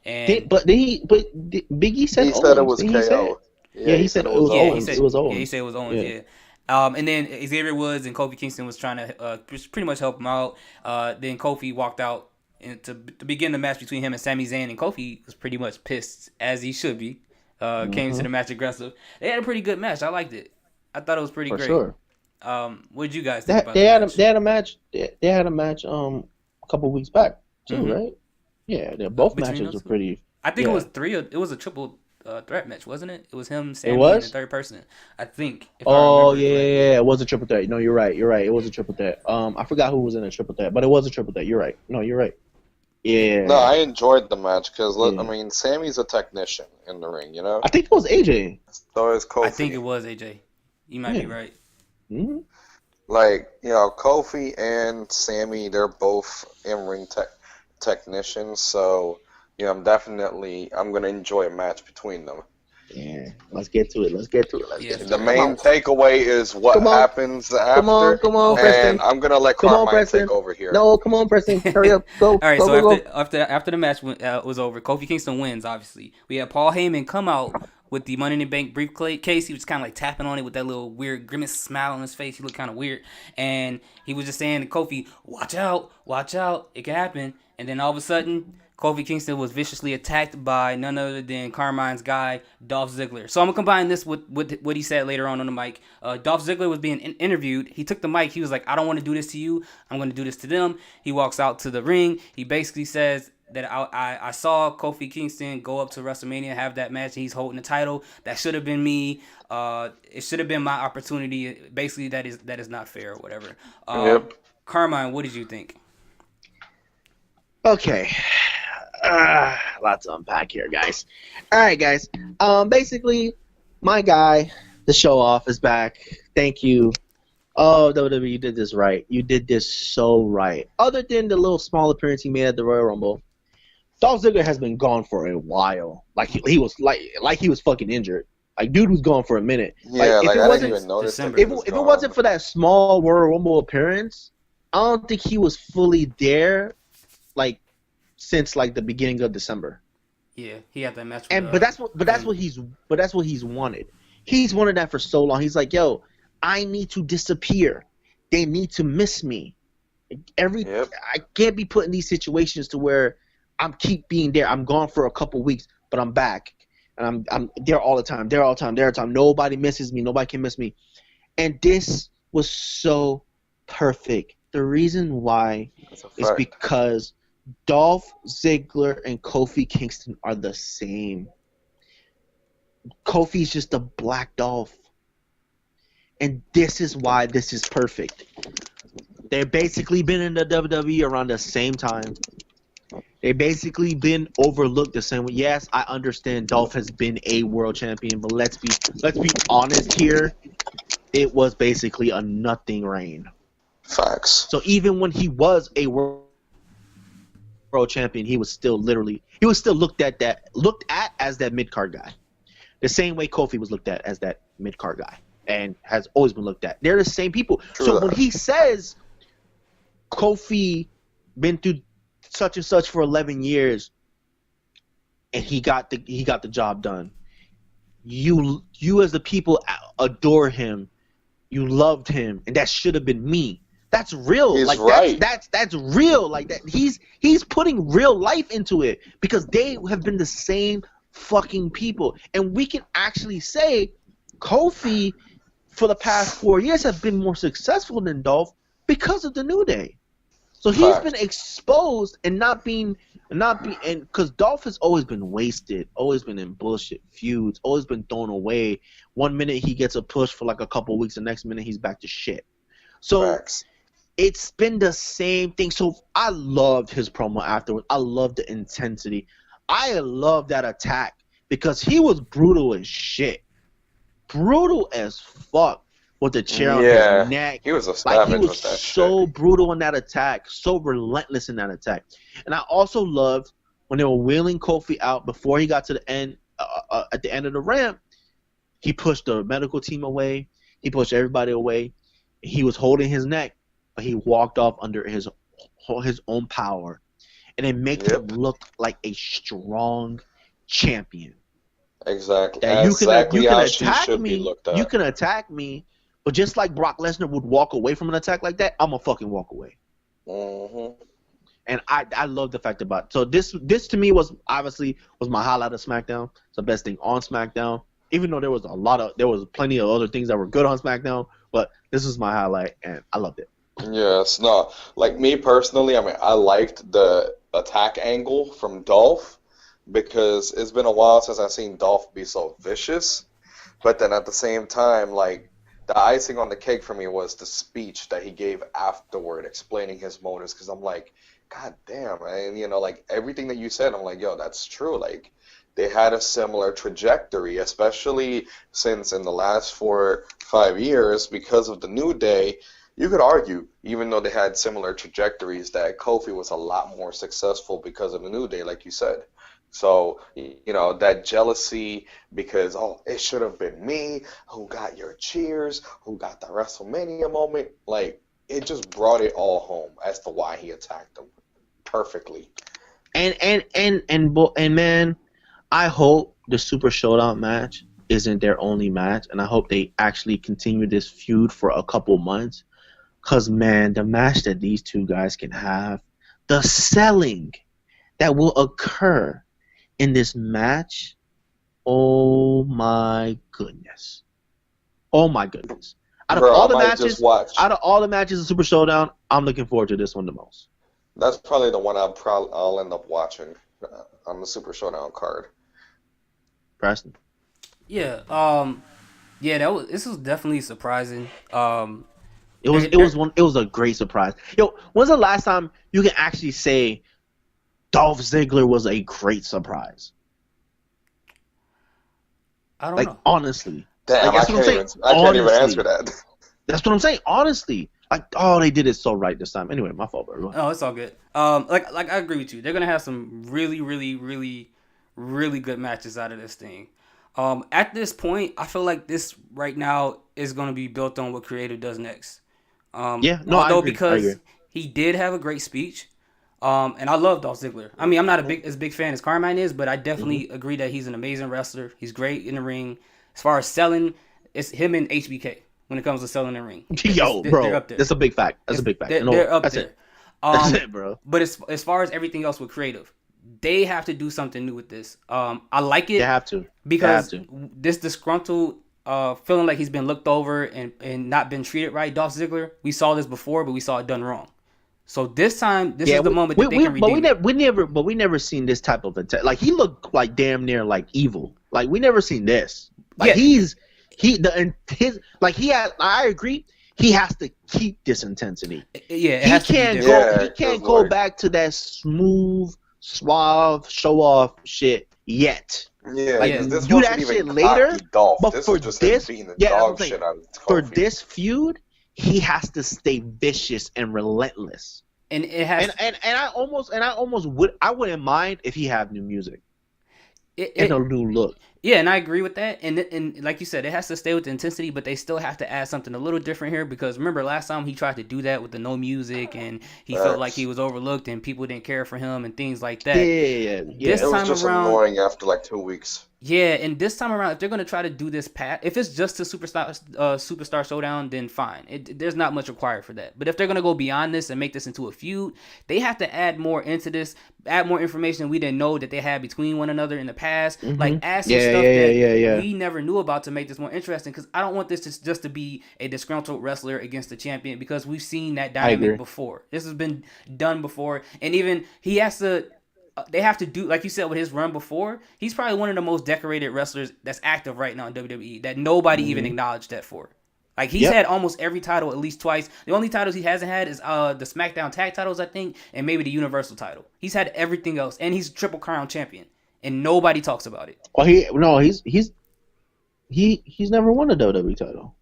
Speaker 1: And
Speaker 3: Biggie said
Speaker 2: He said it
Speaker 3: Owens.
Speaker 2: was
Speaker 3: Didn't he say it?
Speaker 2: KO.
Speaker 3: Yeah,
Speaker 2: Yeah,
Speaker 3: he
Speaker 2: he
Speaker 3: said
Speaker 2: said it
Speaker 3: it
Speaker 2: was
Speaker 3: was
Speaker 1: yeah,
Speaker 3: Owens. It was
Speaker 1: he
Speaker 3: Owens.
Speaker 1: said it was Owens.
Speaker 3: Yeah.
Speaker 1: Yeah. And then Xavier Woods and Kofi Kingston was trying to pretty much help him out. Then Kofi walked out and to begin the match between him and Sami Zayn, and Kofi was pretty much pissed as he should be. Came to
Speaker 3: Hmm.
Speaker 1: the match aggressive. They had a pretty good match. I liked it. I thought it was pretty
Speaker 3: For
Speaker 1: great.
Speaker 3: sure.
Speaker 1: What did you guys think about
Speaker 3: They
Speaker 1: the
Speaker 3: had a
Speaker 1: match?
Speaker 3: they had a match. They had a match a couple weeks back too,
Speaker 1: Hmm.
Speaker 3: right? Yeah, both
Speaker 1: Between
Speaker 3: matches
Speaker 1: those
Speaker 3: were
Speaker 1: two,
Speaker 3: pretty.
Speaker 1: I think it
Speaker 3: Yeah,
Speaker 1: was three. It was a triple threat match, wasn't it? It was him,
Speaker 3: it
Speaker 1: Sammy, and the
Speaker 3: was.
Speaker 1: third person. I think, if I
Speaker 3: Oh
Speaker 1: remember
Speaker 3: yeah, yeah,
Speaker 1: correctly.
Speaker 3: yeah. It was a triple threat. No, you're right. You're right. It was a triple threat. I forgot who was in a triple threat, but it was a triple threat. You're right. No, you're right.
Speaker 2: No,
Speaker 3: Yeah,
Speaker 2: I enjoyed the match because I
Speaker 3: yeah.
Speaker 2: mean, Sammy's a technician in the ring, you know.
Speaker 3: I think it was AJ.
Speaker 2: So is
Speaker 1: I think it
Speaker 2: Kofi.
Speaker 1: was AJ. You might be
Speaker 3: Yeah.
Speaker 1: right.
Speaker 3: Hmm.
Speaker 2: Like, Kofi and Sammy, they're both in-ring technicians, so I'm gonna enjoy a match between them.
Speaker 3: Yeah. Let's get to it. Let's get to it. Let's
Speaker 1: Yes,
Speaker 3: get
Speaker 2: The
Speaker 3: to it.
Speaker 1: sir.
Speaker 3: Come
Speaker 2: main
Speaker 3: on.
Speaker 2: takeaway is what
Speaker 3: Come on.
Speaker 2: happens
Speaker 3: Come on.
Speaker 2: after,
Speaker 3: Come on,
Speaker 1: Okay.
Speaker 3: Preston.
Speaker 2: and I'm gonna let
Speaker 3: Come on,
Speaker 2: Carmine
Speaker 3: Preston.
Speaker 2: take over here.
Speaker 3: No, come on, Preston. Hurry up. Go.
Speaker 1: All right,
Speaker 3: Go,
Speaker 1: so
Speaker 3: go, go.
Speaker 1: after the match was over, Kofi Kingston wins. Obviously, we had Paul Heyman come out with the Money in the Bank briefcase. He was kind of like tapping on it with that little weird grimace smile on his face. He looked kind of weird, and he was just saying to Kofi, "Watch out, it can happen." And then all of a sudden, Kofi Kingston was viciously attacked by none other than Carmine's guy, Dolph Ziggler. So I'm going to combine this with what he said later on the mic. Dolph Ziggler was being interviewed. He took the mic. He was like, "I don't want to do this to you. I'm going to do this to them." He walks out to the ring. He basically says that I saw Kofi Kingston go up to WrestleMania, have that match, and he's holding the title. That should have been me. It should have been my opportunity. Basically, that is not fair or whatever.
Speaker 2: Yep.
Speaker 1: Carmine, what did you think?
Speaker 3: Okay. Lots to unpack here, guys. All right, guys. Basically, my guy, the show off, is back. Thank you. Oh, WWE, you did this right. You did this so right. Other than the little small appearance he made at the Royal Rumble, Dolph Ziggler has been gone for a while. Like he was fucking injured. Like, dude was gone for a minute.
Speaker 2: Yeah,
Speaker 3: Like, if
Speaker 2: like
Speaker 3: it
Speaker 2: I didn't
Speaker 3: wasn't
Speaker 2: even notice that
Speaker 1: December.
Speaker 2: he
Speaker 3: if
Speaker 2: was
Speaker 3: if it
Speaker 2: gone.
Speaker 3: wasn't for that small Royal Rumble appearance, I don't think he was fully there, like, since like the beginning of December.
Speaker 1: Yeah, he had that match with
Speaker 3: And but that's what he's wanted. He's wanted that for so long. He's like, yo, I need to disappear. They need to miss me.
Speaker 2: Yep.
Speaker 3: I can't be put in these situations to where I'm keep being there. I'm gone for a couple weeks, but I'm back. And I'm there all the time, there all the time. Nobody misses me. Nobody can miss me. And this was so perfect. The reason why
Speaker 2: That's a
Speaker 3: is
Speaker 2: fact.
Speaker 3: because Dolph Ziggler and Kofi Kingston are the same. Kofi's just a black Dolph. And this is why this is perfect. They've basically been in the WWE around the same time. They basically been overlooked the same way. Yes, I understand Dolph has been a world champion, but let's be honest here. It was basically a nothing reign.
Speaker 2: Facts.
Speaker 3: So even when he was a world champion, he was still looked at as that mid card guy. The same way Kofi was looked at as that mid card guy, and has always been looked at. They're the same people.
Speaker 2: True
Speaker 3: so
Speaker 2: that.
Speaker 3: when he says Kofi been through such and such for 11 years, and he got the job done. You as the people adore him. You loved him, and that should have been me. That's real.
Speaker 2: He's
Speaker 3: like
Speaker 2: right.
Speaker 3: that's real. Like that he's putting real life into it because they have been the same fucking people. And we can actually say Kofi for the past 4 years have been more successful than Dolph because of the New Day. So he's been exposed and not being because Dolph has always been wasted, always been in bullshit feuds, always been thrown away. 1 minute he gets a push for like a couple weeks, the next minute he's back to shit. So
Speaker 2: Facts.
Speaker 3: it's been the same thing. So I loved his promo afterwards. I loved the intensity. I love that attack because he was brutal as shit. Brutal as fuck with the chair on his neck.
Speaker 2: He was a savage
Speaker 3: He was
Speaker 2: with that
Speaker 3: so
Speaker 2: shit.
Speaker 3: brutal in that attack, so relentless in that attack. And I also loved when they were wheeling Kofi out before he got to the end, at the end of the ramp, he pushed the medical team away. He pushed everybody away. He was holding his neck, but he walked off under his own power. And it makes him look like a strong champion.
Speaker 2: Exactly.
Speaker 3: That you can
Speaker 2: how she
Speaker 3: attack
Speaker 2: should
Speaker 3: me.
Speaker 2: be looked at.
Speaker 3: You can attack me, but just like Brock Lesnar would walk away from an attack like that, I'm gonna fucking walk away.
Speaker 2: Mm-hmm.
Speaker 3: And I love the fact about it. So this to me was my highlight of SmackDown. It's the best thing on SmackDown. Even though there was plenty of other things that were good on SmackDown, but this was my highlight and I loved it.
Speaker 2: Yes, no. Like me personally, I mean, I liked the attack angle from Dolph because it's been a while since I've seen Dolph be so vicious. But then at the same time, like the icing on the cake for me was the speech that he gave afterward, explaining his motives. Because I'm like, God damn, and like everything that you said, I'm like, yo, that's true. Like they had a similar trajectory, especially since in the last 4 or 5 years, because of the New Day. You could argue, even though they had similar trajectories, that Kofi was a lot more successful because of the New Day, like you said. So, that jealousy because, it should have been me who got your cheers, who got the WrestleMania moment. Like, it just brought it all home as to why he attacked them perfectly.
Speaker 3: And man, I hope the Super Showdown match isn't their only match, and I hope they actually continue this feud for a couple months. Because, man, the match that these two guys can have, the selling that will occur in this match, oh my goodness. Oh my goodness. Out of all the matches in Super Showdown, I'm looking forward to this one the most.
Speaker 2: That's probably the one I'll end up watching on the Super Showdown card.
Speaker 3: Preston?
Speaker 1: Yeah, this was definitely surprising.
Speaker 3: It was a great surprise. Yo, when's the last time you can actually say Dolph Ziggler was a great surprise?
Speaker 1: I don't know.
Speaker 3: Honestly.
Speaker 2: Damn, I can't even answer that.
Speaker 3: That's what I'm saying. Honestly. They did it so right this time. Anyway, my fault, bro.
Speaker 1: Oh, it's all good. Like I agree with you. They're gonna have some really, really, really, really good matches out of this thing. At this point, I feel like this right now is going to be built on what creative does next.
Speaker 3: Yeah, no, I
Speaker 1: Although
Speaker 3: agree. I agree.
Speaker 1: because he did have a great speech, and I love Dolph Ziggler. I mean, I'm not as big fan as Carmine is, but I definitely agree that he's an amazing wrestler. He's great in the ring. As far as selling, it's him and HBK when it comes to selling the ring.
Speaker 3: Yo,
Speaker 1: They're
Speaker 3: bro,
Speaker 1: up there.
Speaker 3: that's a big fact. That's a big fact.
Speaker 1: They're up
Speaker 3: that's
Speaker 1: there.
Speaker 3: it. That's it, bro.
Speaker 1: But as far as everything else with creative, they have to do something new with this. I like it.
Speaker 3: They have to.
Speaker 1: Because this disgruntled feeling like he's been looked over and not been treated right, Dolph Ziggler, we saw this before, but we saw it done wrong. So this time, this is the moment that they can redeem it.
Speaker 3: We never seen this type of attack. Like he looked like damn near like evil. Like we never seen this. Like I agree. He has to keep this intensity.
Speaker 1: Yeah,
Speaker 3: he can't go back to that smooth, suave, show off shit yet.
Speaker 2: Yeah,
Speaker 3: like
Speaker 2: this
Speaker 3: do that shit later.
Speaker 2: But
Speaker 3: this
Speaker 2: for this,
Speaker 3: for this feud, he has to stay vicious and relentless.
Speaker 1: And it has.
Speaker 3: And I wouldn't mind if he had new music. And a new look.
Speaker 1: Yeah, and I agree with that. And like you said, it has to stay with the intensity, but they still have to add something a little different here because remember last time he tried to do that with the no music and he felt like he was overlooked and people didn't care for him and things like that.
Speaker 3: Yeah.
Speaker 1: This time
Speaker 2: was just
Speaker 1: around,
Speaker 2: annoying after like 2 weeks.
Speaker 1: Yeah, and this time around, if they're gonna try to do this if it's just a superstar showdown, then fine. There's not much required for that. But if they're gonna go beyond this and make this into a feud, they have to add more into this, add more information we didn't know that they had between one another in the past. Like add some stuff that we never knew about to make this more interesting. Because I don't want this just to be a disgruntled wrestler against the champion because we've seen that dynamic before. This has been done before, and even he has to. They have to do, like you said, with his run before, he's probably one of the most decorated wrestlers that's active right now in WWE that nobody even acknowledged that for. Like, he's had almost every title at least twice. The only titles he hasn't had is the SmackDown tag titles, I think, and maybe the Universal title. He's had everything else, and he's Triple Crown champion, and nobody talks about it.
Speaker 3: Well, he's never won a WWE title.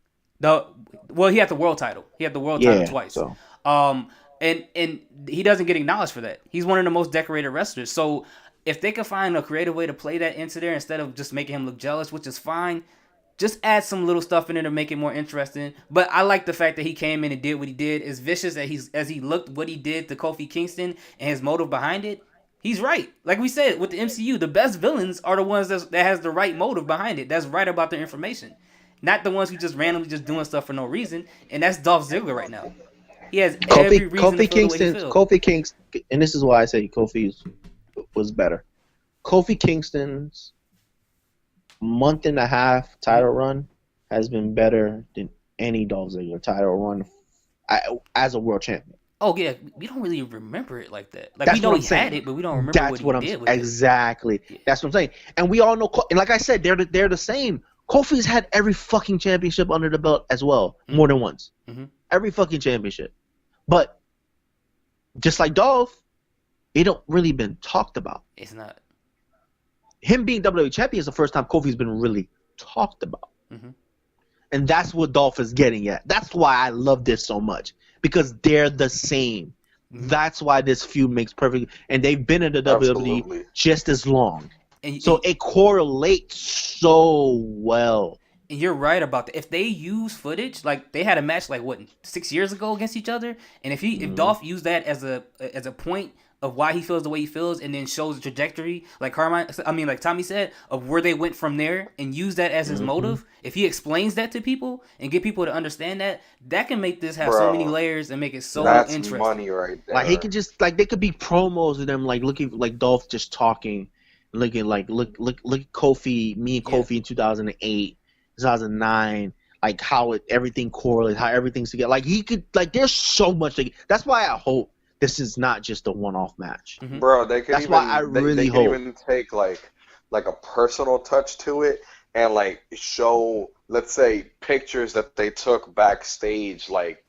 Speaker 1: He had the world title. He had the world title twice.
Speaker 3: So.
Speaker 1: And he doesn't get acknowledged for that. He's one of the most decorated wrestlers. So if they can find a creative way to play that into there instead of just making him look jealous, which is fine, just add some little stuff in there to make it more interesting. But I like the fact that he came in and did what he did. As vicious as he looked, what he did to Kofi Kingston and his motive behind it, he's right. Like we said, with the MCU, the best villains are the ones that has the right motive behind it. That's right about their information. Not the ones who just randomly just doing stuff for no reason. And that's Dolph Ziggler right now. He has every reason to feel the way he feels.
Speaker 3: Kofi Kingston, and this is why I say Kofi was better. Kofi Kingston's month and a half title run has been better than any Dolph Ziggler title run as a world champion.
Speaker 1: Oh yeah, we don't really remember it like that. Like we know he had it, but we don't remember what he did with it.
Speaker 3: Exactly. That's what I'm saying. And we all know. And like I said, they're the same. Kofi's had every fucking championship under the belt as well, more than once. Mm-hmm. Every fucking championship. But just like Dolph, it don't really been talked about.
Speaker 1: It's not.
Speaker 3: Him being WWE champion is the first time Kofi's been really talked about. Mm-hmm. And that's what Dolph is getting at. That's why I love this so much. Because they're the same. Mm-hmm. That's why this feud makes perfect. And they've been in the WWE just as long. So it correlates so well.
Speaker 1: And you're right about that. If they use footage, like they had a match like 6 years ago against each other, and if Dolph used that as a point of why he feels the way he feels, and then shows the trajectory, like Tommy said, of where they went from there, and use that as his motive. If he explains that to people and get people to understand that can make this have so many layers and make it so interesting.
Speaker 2: That's money right there.
Speaker 3: Like he could just they could be promos of them like looking like Dolph just talking, looking like look Kofi, me and Kofi in 2008. 2009, like how everything correlates, how everything's together. Like he could, like there's so much. That's why I hope this is not just a one-off match,
Speaker 2: bro. They could.
Speaker 3: That's why I really hope.
Speaker 2: They could even take like a personal touch to it and like show, let's say, pictures that they took backstage, like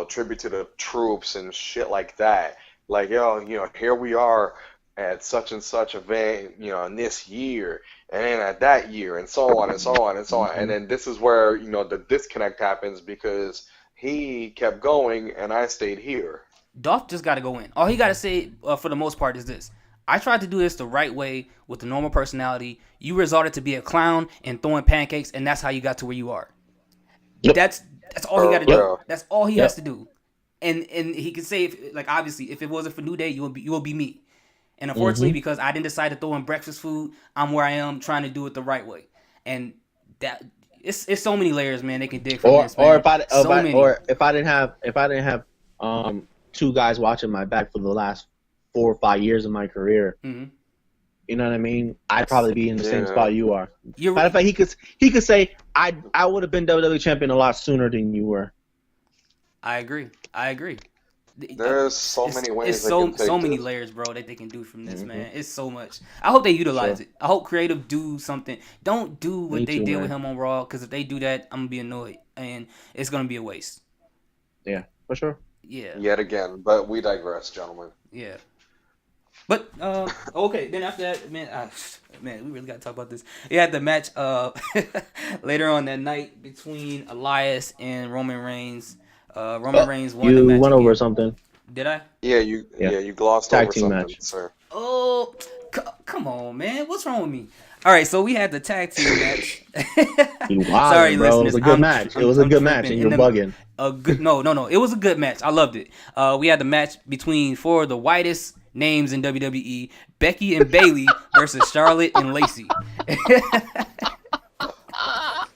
Speaker 2: tribute to the troops and shit like that. Like here we are at such and such event, in this year, and then at that year, and so on and so on and so on. And then this is where, the disconnect happens because he kept going and I stayed here.
Speaker 1: Dolph just got to go in. All he got to say, for the most part, is this. I tried to do this the right way with the normal personality. You resorted to be a clown and throwing pancakes, and that's how you got to where you are.
Speaker 3: Yep.
Speaker 1: That's all he got to do.
Speaker 2: Yep.
Speaker 1: That's all he
Speaker 3: Yep.
Speaker 1: has to do. And he could say, obviously, if it wasn't for New Day, you will be me. And unfortunately, because I didn't decide to throw in breakfast food, I'm where I am trying to do it the right way. And that it's so many layers, man. They can dig from this, man.
Speaker 3: Or if I didn't have two guys watching my back for the last 4 or 5 years of my career, you know what I mean? I'd probably be in the same spot you are. Matter of fact, he could say I would have been WWE champion a lot sooner than you were.
Speaker 1: I agree.
Speaker 2: There's so many ways.
Speaker 1: It's so many layers, bro, that they can do from this, man. It's so much. I hope they utilize it. I hope creative do something. Don't do what they did with him on Raw, because if they do that, I'm gonna be annoyed, and it's gonna be a waste.
Speaker 3: Yeah, for sure.
Speaker 1: Yeah.
Speaker 2: Yet again, but we digress, gentlemen.
Speaker 1: Yeah. But okay, then after that, man, we really gotta talk about this. He had the match later on that night between Elias and Roman Reigns. Roman Reigns won the match.
Speaker 3: You went over something.
Speaker 1: Did I?
Speaker 2: Yeah, you glossed
Speaker 3: Tag
Speaker 2: over
Speaker 3: team
Speaker 2: something,
Speaker 3: match.
Speaker 2: sir.
Speaker 1: Oh, come on, man. What's wrong with me? All right, so we had the tag team match.
Speaker 3: You wildin',
Speaker 1: Sorry,
Speaker 3: bro.
Speaker 1: listeners.
Speaker 3: It was a good match. It was a good match, and you're bugging.
Speaker 1: No. It was a good match. I loved it. We had the match between four of the whitest names in WWE: Becky and Bayley versus Charlotte and Lacey.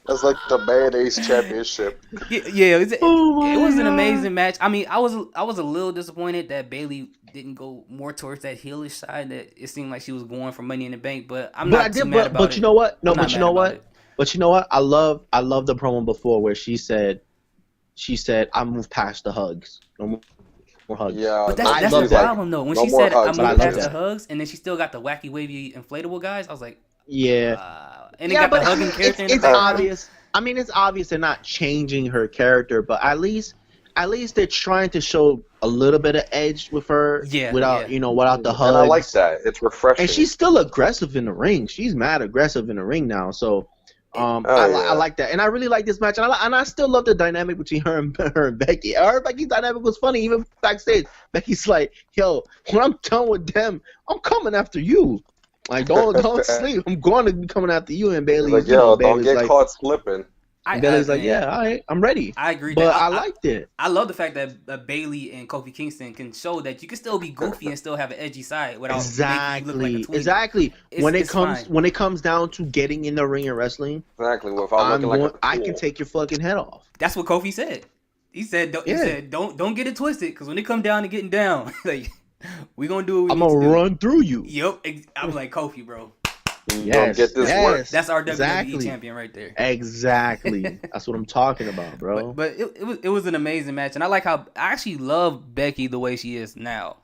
Speaker 2: That's like the Mayonnaise Championship.
Speaker 1: Yeah, it was an amazing match. I mean, I was a little disappointed that Bayley didn't go more towards that heelish side. That it seemed like she was going for Money in the Bank, but I'm not too mad about it.
Speaker 3: But you know what? No, but you know what? But you know what? I love the promo before where she said, I moved past the hugs. No more hugs.
Speaker 2: Yeah,
Speaker 1: but that's the problem though. When she said I moved past the hugs, and then she still got the wacky wavy inflatable guys, I was like,
Speaker 3: yeah.
Speaker 1: And they got the hugging character.
Speaker 3: It's obvious. I mean, it's obvious they're not changing her character, but at least they're trying to show a little bit of edge with her. Without the hugs.
Speaker 2: And I like that. It's refreshing.
Speaker 3: And she's still aggressive in the ring. She's mad aggressive in the ring now. So. I like that, and I really like this match, and I still love the dynamic between her and Becky. Her and Becky's dynamic was funny, even backstage. Becky's like, "Yo, when I'm done with them, I'm coming after you. Like, don't sleep. I'm going to be coming after you." And Bayley's
Speaker 2: like, "Yo, don't get caught slipping."
Speaker 3: And Bayley's like, "Yeah, all right, I'm ready."
Speaker 1: I agree,
Speaker 3: but I liked it.
Speaker 1: I love the fact that Bayley and Kofi Kingston can show that you can still be goofy and still have an edgy side without making you look like a twink.
Speaker 3: Exactly. When it comes down to getting in the ring and wrestling, I can take your fucking head off.
Speaker 1: That's what Kofi said. He said, "Don't get it twisted, because when it come down to getting down, like we gonna do what we
Speaker 3: I'm gonna run through you."
Speaker 1: Yep. I was like, Kofi, bro.
Speaker 2: Yes, get this work.
Speaker 1: That's our WWE champion right there.
Speaker 3: Exactly. That's what I'm talking about, bro.
Speaker 1: But it was an amazing match, and I like how I actually love Becky the way she is now.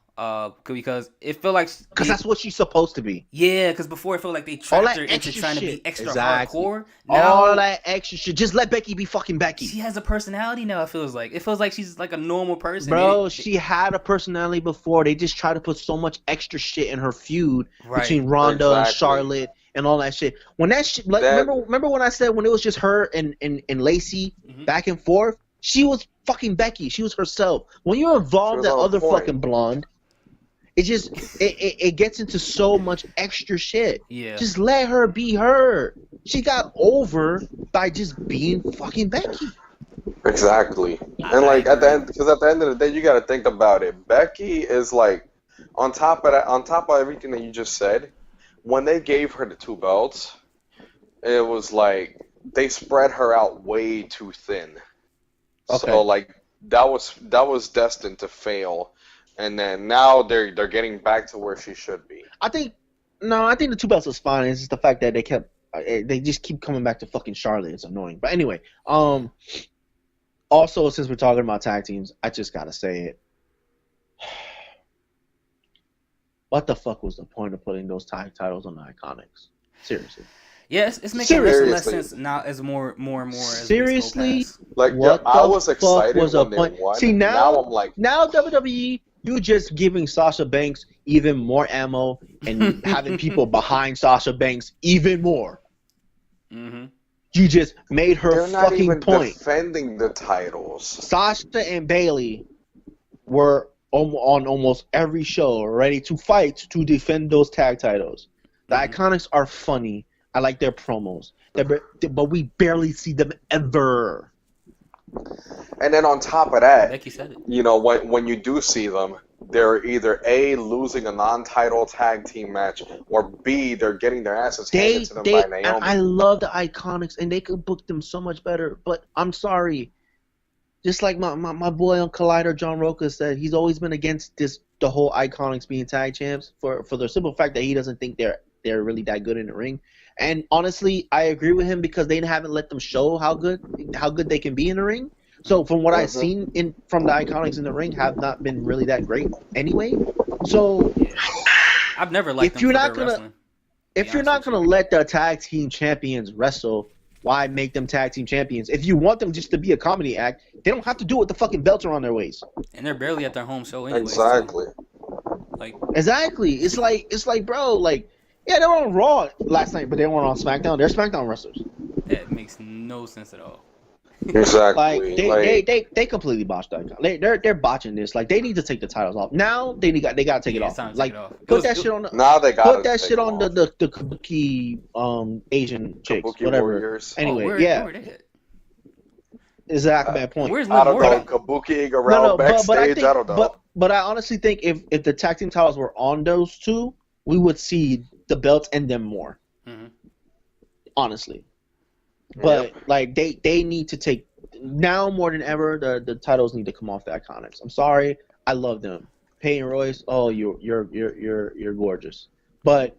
Speaker 1: Because it felt like
Speaker 3: that's what she's supposed to be.
Speaker 1: Yeah, because before it felt like they trapped her into trying to be extra hardcore.
Speaker 3: Now, all that extra shit. Just let Becky be fucking Becky.
Speaker 1: She has a personality now. It feels like she's like a normal person.
Speaker 3: Bro, she had a personality before. They just try to put so much extra shit in her feud between Ronda and Charlotte and all that shit. When that shit, like, remember when I said when it was just her and Lacey back and forth, she was fucking Becky. She was herself. When you're involved that other fucking blonde. It just it gets into so much extra shit.
Speaker 1: Yeah.
Speaker 3: Just let her be her. She got over by just being fucking Becky.
Speaker 2: Exactly. And like at the end of the day, you got to think about it. Becky is like on top of everything that you just said. When they gave her the 2 belts, it was like they spread her out way too thin. Okay. So like that was destined to fail. And then now they're getting back to where she should be.
Speaker 3: I think the 2 belts was fine. It's just the fact that they just keep coming back to fucking Charlotte. It's annoying. But anyway, also since we're talking about tag teams, I just gotta say it. What the fuck was the point of putting those tag titles on the Iconics? Seriously.
Speaker 1: Yes, it's making less sense now as more and more.
Speaker 3: Seriously,
Speaker 2: like I was excited when they won.
Speaker 3: See
Speaker 2: now I'm like,
Speaker 3: now WWE. You just giving Sasha Banks even more ammo and having people behind Sasha Banks even more.
Speaker 1: Mm-hmm.
Speaker 3: You just made her
Speaker 2: They're
Speaker 3: fucking
Speaker 2: not even
Speaker 3: point.
Speaker 2: Defending the titles.
Speaker 3: Sasha and Bayley were on almost every show, ready to fight to defend those tag titles. The Iconics are funny. I like their promos, but we barely see them ever.
Speaker 2: And then on top of that,
Speaker 1: Becky said it.
Speaker 2: you know, when you do see them, they're either A, losing a non-title tag team match, or B, they're getting their asses handed to them by Naomi.
Speaker 3: And I love the Iconics, and they could book them so much better. But I'm sorry, just like my boy on Collider, John Roca, said, he's always been against the whole Iconics being tag champs for the simple fact that he doesn't think they're really that good in the ring. And honestly, I agree with him because they haven't let them show how good they can be in the ring. So from what I've seen from the Iconics in the ring, have not been really that great anyway. So
Speaker 1: I've never liked
Speaker 3: if you're
Speaker 1: them
Speaker 3: not
Speaker 1: for their
Speaker 3: gonna
Speaker 1: wrestling.
Speaker 3: if you're not gonna let the tag team champions wrestle, why make them tag team champions? If you want them just to be a comedy act, they don't have to do it with the fucking belts around their waist.
Speaker 1: And they're barely at their home show anyway.
Speaker 2: Exactly.
Speaker 1: Like
Speaker 3: Exactly. It's like bro, like yeah, they were on Raw last night, but they weren't on SmackDown. They're SmackDown wrestlers.
Speaker 1: that makes no sense at all.
Speaker 2: Exactly.
Speaker 3: They completely botched that. They're botching this. Like they need to take the titles off. Now they gotta take it
Speaker 1: Yeah,
Speaker 3: off.
Speaker 1: it's time to
Speaker 3: Like
Speaker 1: take it off.
Speaker 3: put that shit on the
Speaker 2: Now they got
Speaker 3: put that shit on the Kabuki Asian chicks,
Speaker 2: Kabuki
Speaker 3: whatever.
Speaker 2: Warriors.
Speaker 3: Anyway,
Speaker 1: where are they at?
Speaker 3: exactly my point.
Speaker 1: Where's
Speaker 2: I
Speaker 1: Liv
Speaker 2: don't know.
Speaker 1: Morgan?
Speaker 2: Kabuki around backstage. I don't know.
Speaker 3: But I honestly think if the tag team titles were on those two, we would see the belts and them more.
Speaker 1: Mhm.
Speaker 3: Honestly. But like they need to take now more than ever the titles need to come off the Iconics. I'm sorry, I love them. Peyton Royce, oh you're gorgeous. But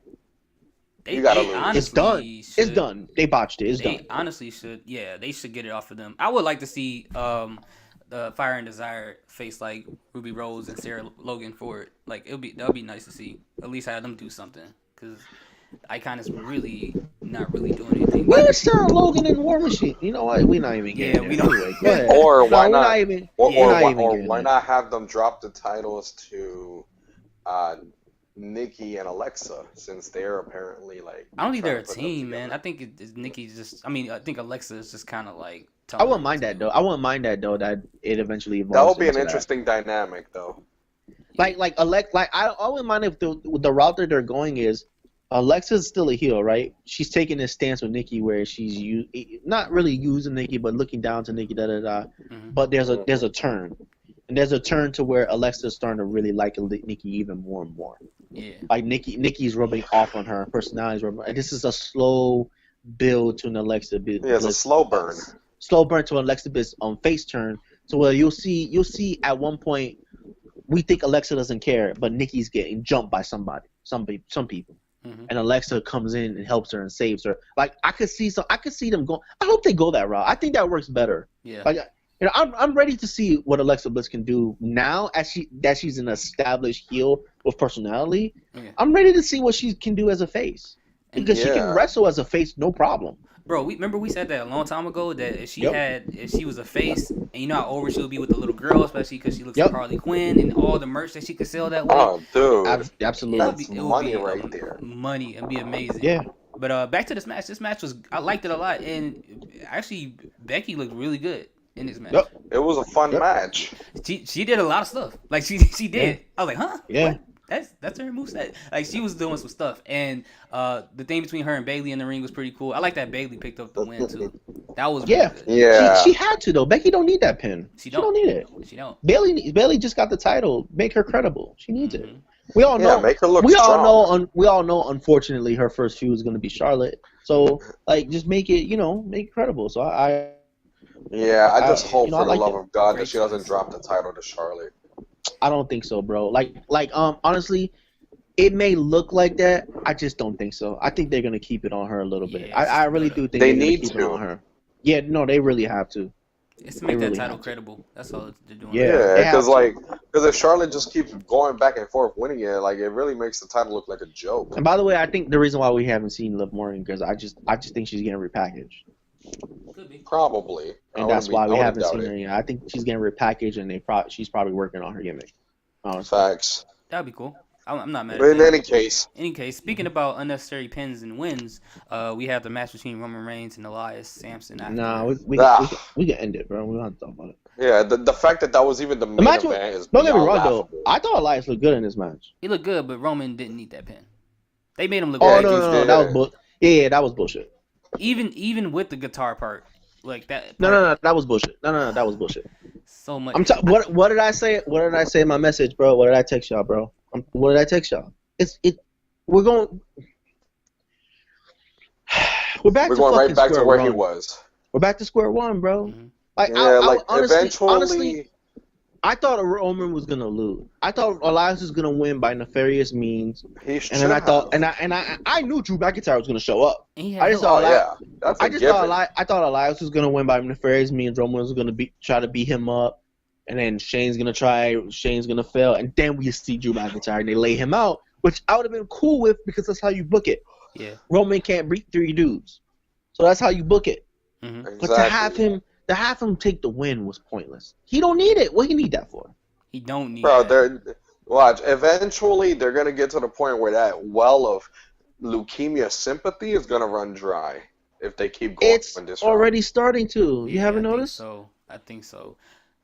Speaker 2: You gotta lose.
Speaker 3: it's done.
Speaker 1: Should,
Speaker 3: It's done. They botched it. It's
Speaker 1: They
Speaker 3: done.
Speaker 1: honestly should. Yeah, they should get it off of them. I would like to see the Fire and Desire face like Ruby Rose and Sarah Logan for it. Like that'd be nice to see. At least have them do something because Iconics really not really doing anything.
Speaker 3: Where's Sarah Logan and War Machine? You know what? We're not even getting there.
Speaker 1: we don't.
Speaker 3: Anyway, go ahead.
Speaker 2: Or
Speaker 3: No,
Speaker 2: why
Speaker 3: we're
Speaker 2: not?
Speaker 3: even-
Speaker 2: Or
Speaker 3: we're not even
Speaker 2: why
Speaker 3: getting there.
Speaker 2: not have them drop the titles to Nikki and Alexa, since they're apparently like.
Speaker 1: I don't think they're a
Speaker 2: trying to put them
Speaker 1: team, man.
Speaker 2: together.
Speaker 1: I think it's Nikki's just. I mean, I think Alexa is just kind of like.
Speaker 3: I wouldn't mind that though. That it eventually evolves.
Speaker 2: That would be an
Speaker 3: into
Speaker 2: interesting dynamic, though.
Speaker 3: Like I wouldn't mind if the route that they're going is Alexa's still a heel, right? She's taking this stance with Nikki where she's not really using Nikki, but looking down to Nikki,
Speaker 1: Mhm.
Speaker 3: But there's a turn, and there's a turn to where Alexa's starting to really like Nikki even more and more.
Speaker 1: Yeah.
Speaker 3: Like Nikki's rubbing off on her, personality's rubbing. And this is a slow build to an Alexa.
Speaker 2: Yeah, it's a slow burn.
Speaker 3: Slow burn to an Alexa Bliss face turn. So where you'll see at one point we think Alexa doesn't care, but Nikki's getting jumped by some people.
Speaker 1: Mhm.
Speaker 3: And Alexa comes in and helps her and saves her. Like I could see them go. I hope they go that route. I think that works better.
Speaker 1: Yeah.
Speaker 3: Like I'm ready to see what Alexa Bliss can do now that she's an established heel with personality.
Speaker 1: Yeah.
Speaker 3: I'm ready to see what she can do as a face because she can
Speaker 2: Yeah.
Speaker 3: wrestle as a face, no problem.
Speaker 1: Bro, remember we said that a long time ago that if she was a face, and you know how over she would be with the little girl, especially because she looks like Harley Quinn and all the merch that she could sell that way.
Speaker 2: Oh, dude.
Speaker 3: Absolutely.
Speaker 2: That's money right there.
Speaker 1: Money, it'd be amazing.
Speaker 3: Yeah.
Speaker 1: But back to this match. This match I liked it a lot, and actually Becky looked really good in this match.
Speaker 3: Yep.
Speaker 2: It was a fun match.
Speaker 1: She did a lot of stuff. Like she did.
Speaker 3: Yeah.
Speaker 1: I was like, huh?
Speaker 3: Yeah.
Speaker 1: What? That's her moveset. Like she was doing some stuff, and the thing between her and Bayley in the ring was pretty cool. I like that Bayley picked up the win too. That was really good.
Speaker 2: Yeah.
Speaker 3: She had to though. Becky don't need that pin. She don't need it.
Speaker 1: She don't.
Speaker 3: Bayley just got the title. Make her credible. She needs it.
Speaker 1: Mhm.
Speaker 3: We all know.
Speaker 2: Yeah, make her look
Speaker 3: we
Speaker 2: strong.
Speaker 3: we all know. Unfortunately, her first feud is going to be Charlotte. So like, just make it. Make it credible. So I
Speaker 2: just hope
Speaker 3: I
Speaker 2: for the
Speaker 3: like
Speaker 2: love
Speaker 3: it.
Speaker 2: of God
Speaker 1: Great
Speaker 2: that she doesn't
Speaker 1: choice.
Speaker 2: drop the title to Charlotte.
Speaker 3: I don't think so, bro. Honestly, it may look like that. I just don't think so. I think they're gonna keep it on her a little bit.
Speaker 1: Yeah,
Speaker 3: I really do think
Speaker 2: They
Speaker 3: they're gonna
Speaker 2: need
Speaker 3: keep it
Speaker 2: to.
Speaker 3: on her. Yeah, no, they really have to.
Speaker 1: It's to make
Speaker 3: They
Speaker 1: that
Speaker 3: really
Speaker 1: title
Speaker 3: have to.
Speaker 1: credible. That's all they're doing.
Speaker 3: Yeah.
Speaker 2: Yeah,
Speaker 3: they have
Speaker 2: because if Charlotte just keeps going back and forth winning it, like it really makes the title look like a joke.
Speaker 3: And by the way, I think the reason why we haven't seen Liv Morgan because I just think she's getting repackaged,
Speaker 1: Could be.
Speaker 2: Probably.
Speaker 3: and that's why we
Speaker 2: I wouldn't
Speaker 3: haven't
Speaker 2: doubt
Speaker 3: seen
Speaker 2: it.
Speaker 3: her yet. I think she's getting repackaged, and she's probably working on her gimmick. Honestly.
Speaker 2: Facts.
Speaker 1: That'd be cool. I'm not mad
Speaker 2: But
Speaker 1: at
Speaker 2: in
Speaker 1: that.
Speaker 2: any case,
Speaker 1: Speaking about unnecessary pins and wins, we have the match between Roman Reigns and Elias Sampson after.
Speaker 3: Nah, we can end it, bro. We don't have to talk about it.
Speaker 2: yeah, the fact that was even the main
Speaker 3: match
Speaker 2: event is
Speaker 3: don't get me
Speaker 2: beyond
Speaker 3: wrong
Speaker 2: laughable.
Speaker 3: though. I thought Elias looked good in this match.
Speaker 1: He looked good, but Roman didn't need that pin. They made him look
Speaker 3: Oh
Speaker 1: good.
Speaker 3: no, that was yeah, that was bullshit.
Speaker 1: Even with the guitar part, like that.
Speaker 3: No, that was bullshit. No, that was bullshit.
Speaker 1: So much.
Speaker 3: What did I say? What did I say in my message, bro? What did I text y'all, bro? What did I text y'all? We're going
Speaker 2: right back to where he was.
Speaker 3: We're back to square one, bro.
Speaker 1: Mm-hmm.
Speaker 3: Like,
Speaker 2: yeah,
Speaker 3: honestly, I thought Roman was gonna lose. I thought Elias was gonna win by nefarious means.
Speaker 2: He should
Speaker 3: and then I thought,
Speaker 2: have.
Speaker 3: I knew Drew McIntyre was gonna show up.
Speaker 1: I just
Speaker 3: thought
Speaker 2: I
Speaker 3: thought Elias was gonna win by nefarious means. Roman was gonna try to beat him up, and then Shane's gonna fail, and then we see Drew McIntyre and they lay him out, which I would have been cool with because that's how you book it.
Speaker 1: Yeah.
Speaker 3: Roman can't beat 3 dudes, so that's how you book it.
Speaker 1: Mm-hmm.
Speaker 2: Exactly.
Speaker 3: But to have him take the win was pointless. He don't need it. What he need that for?
Speaker 1: He don't need.
Speaker 2: Bro, watch. Eventually, they're gonna get to the point where that well of leukemia sympathy is gonna run dry if they keep going.
Speaker 3: It's already starting to. You haven't noticed?
Speaker 1: I think so.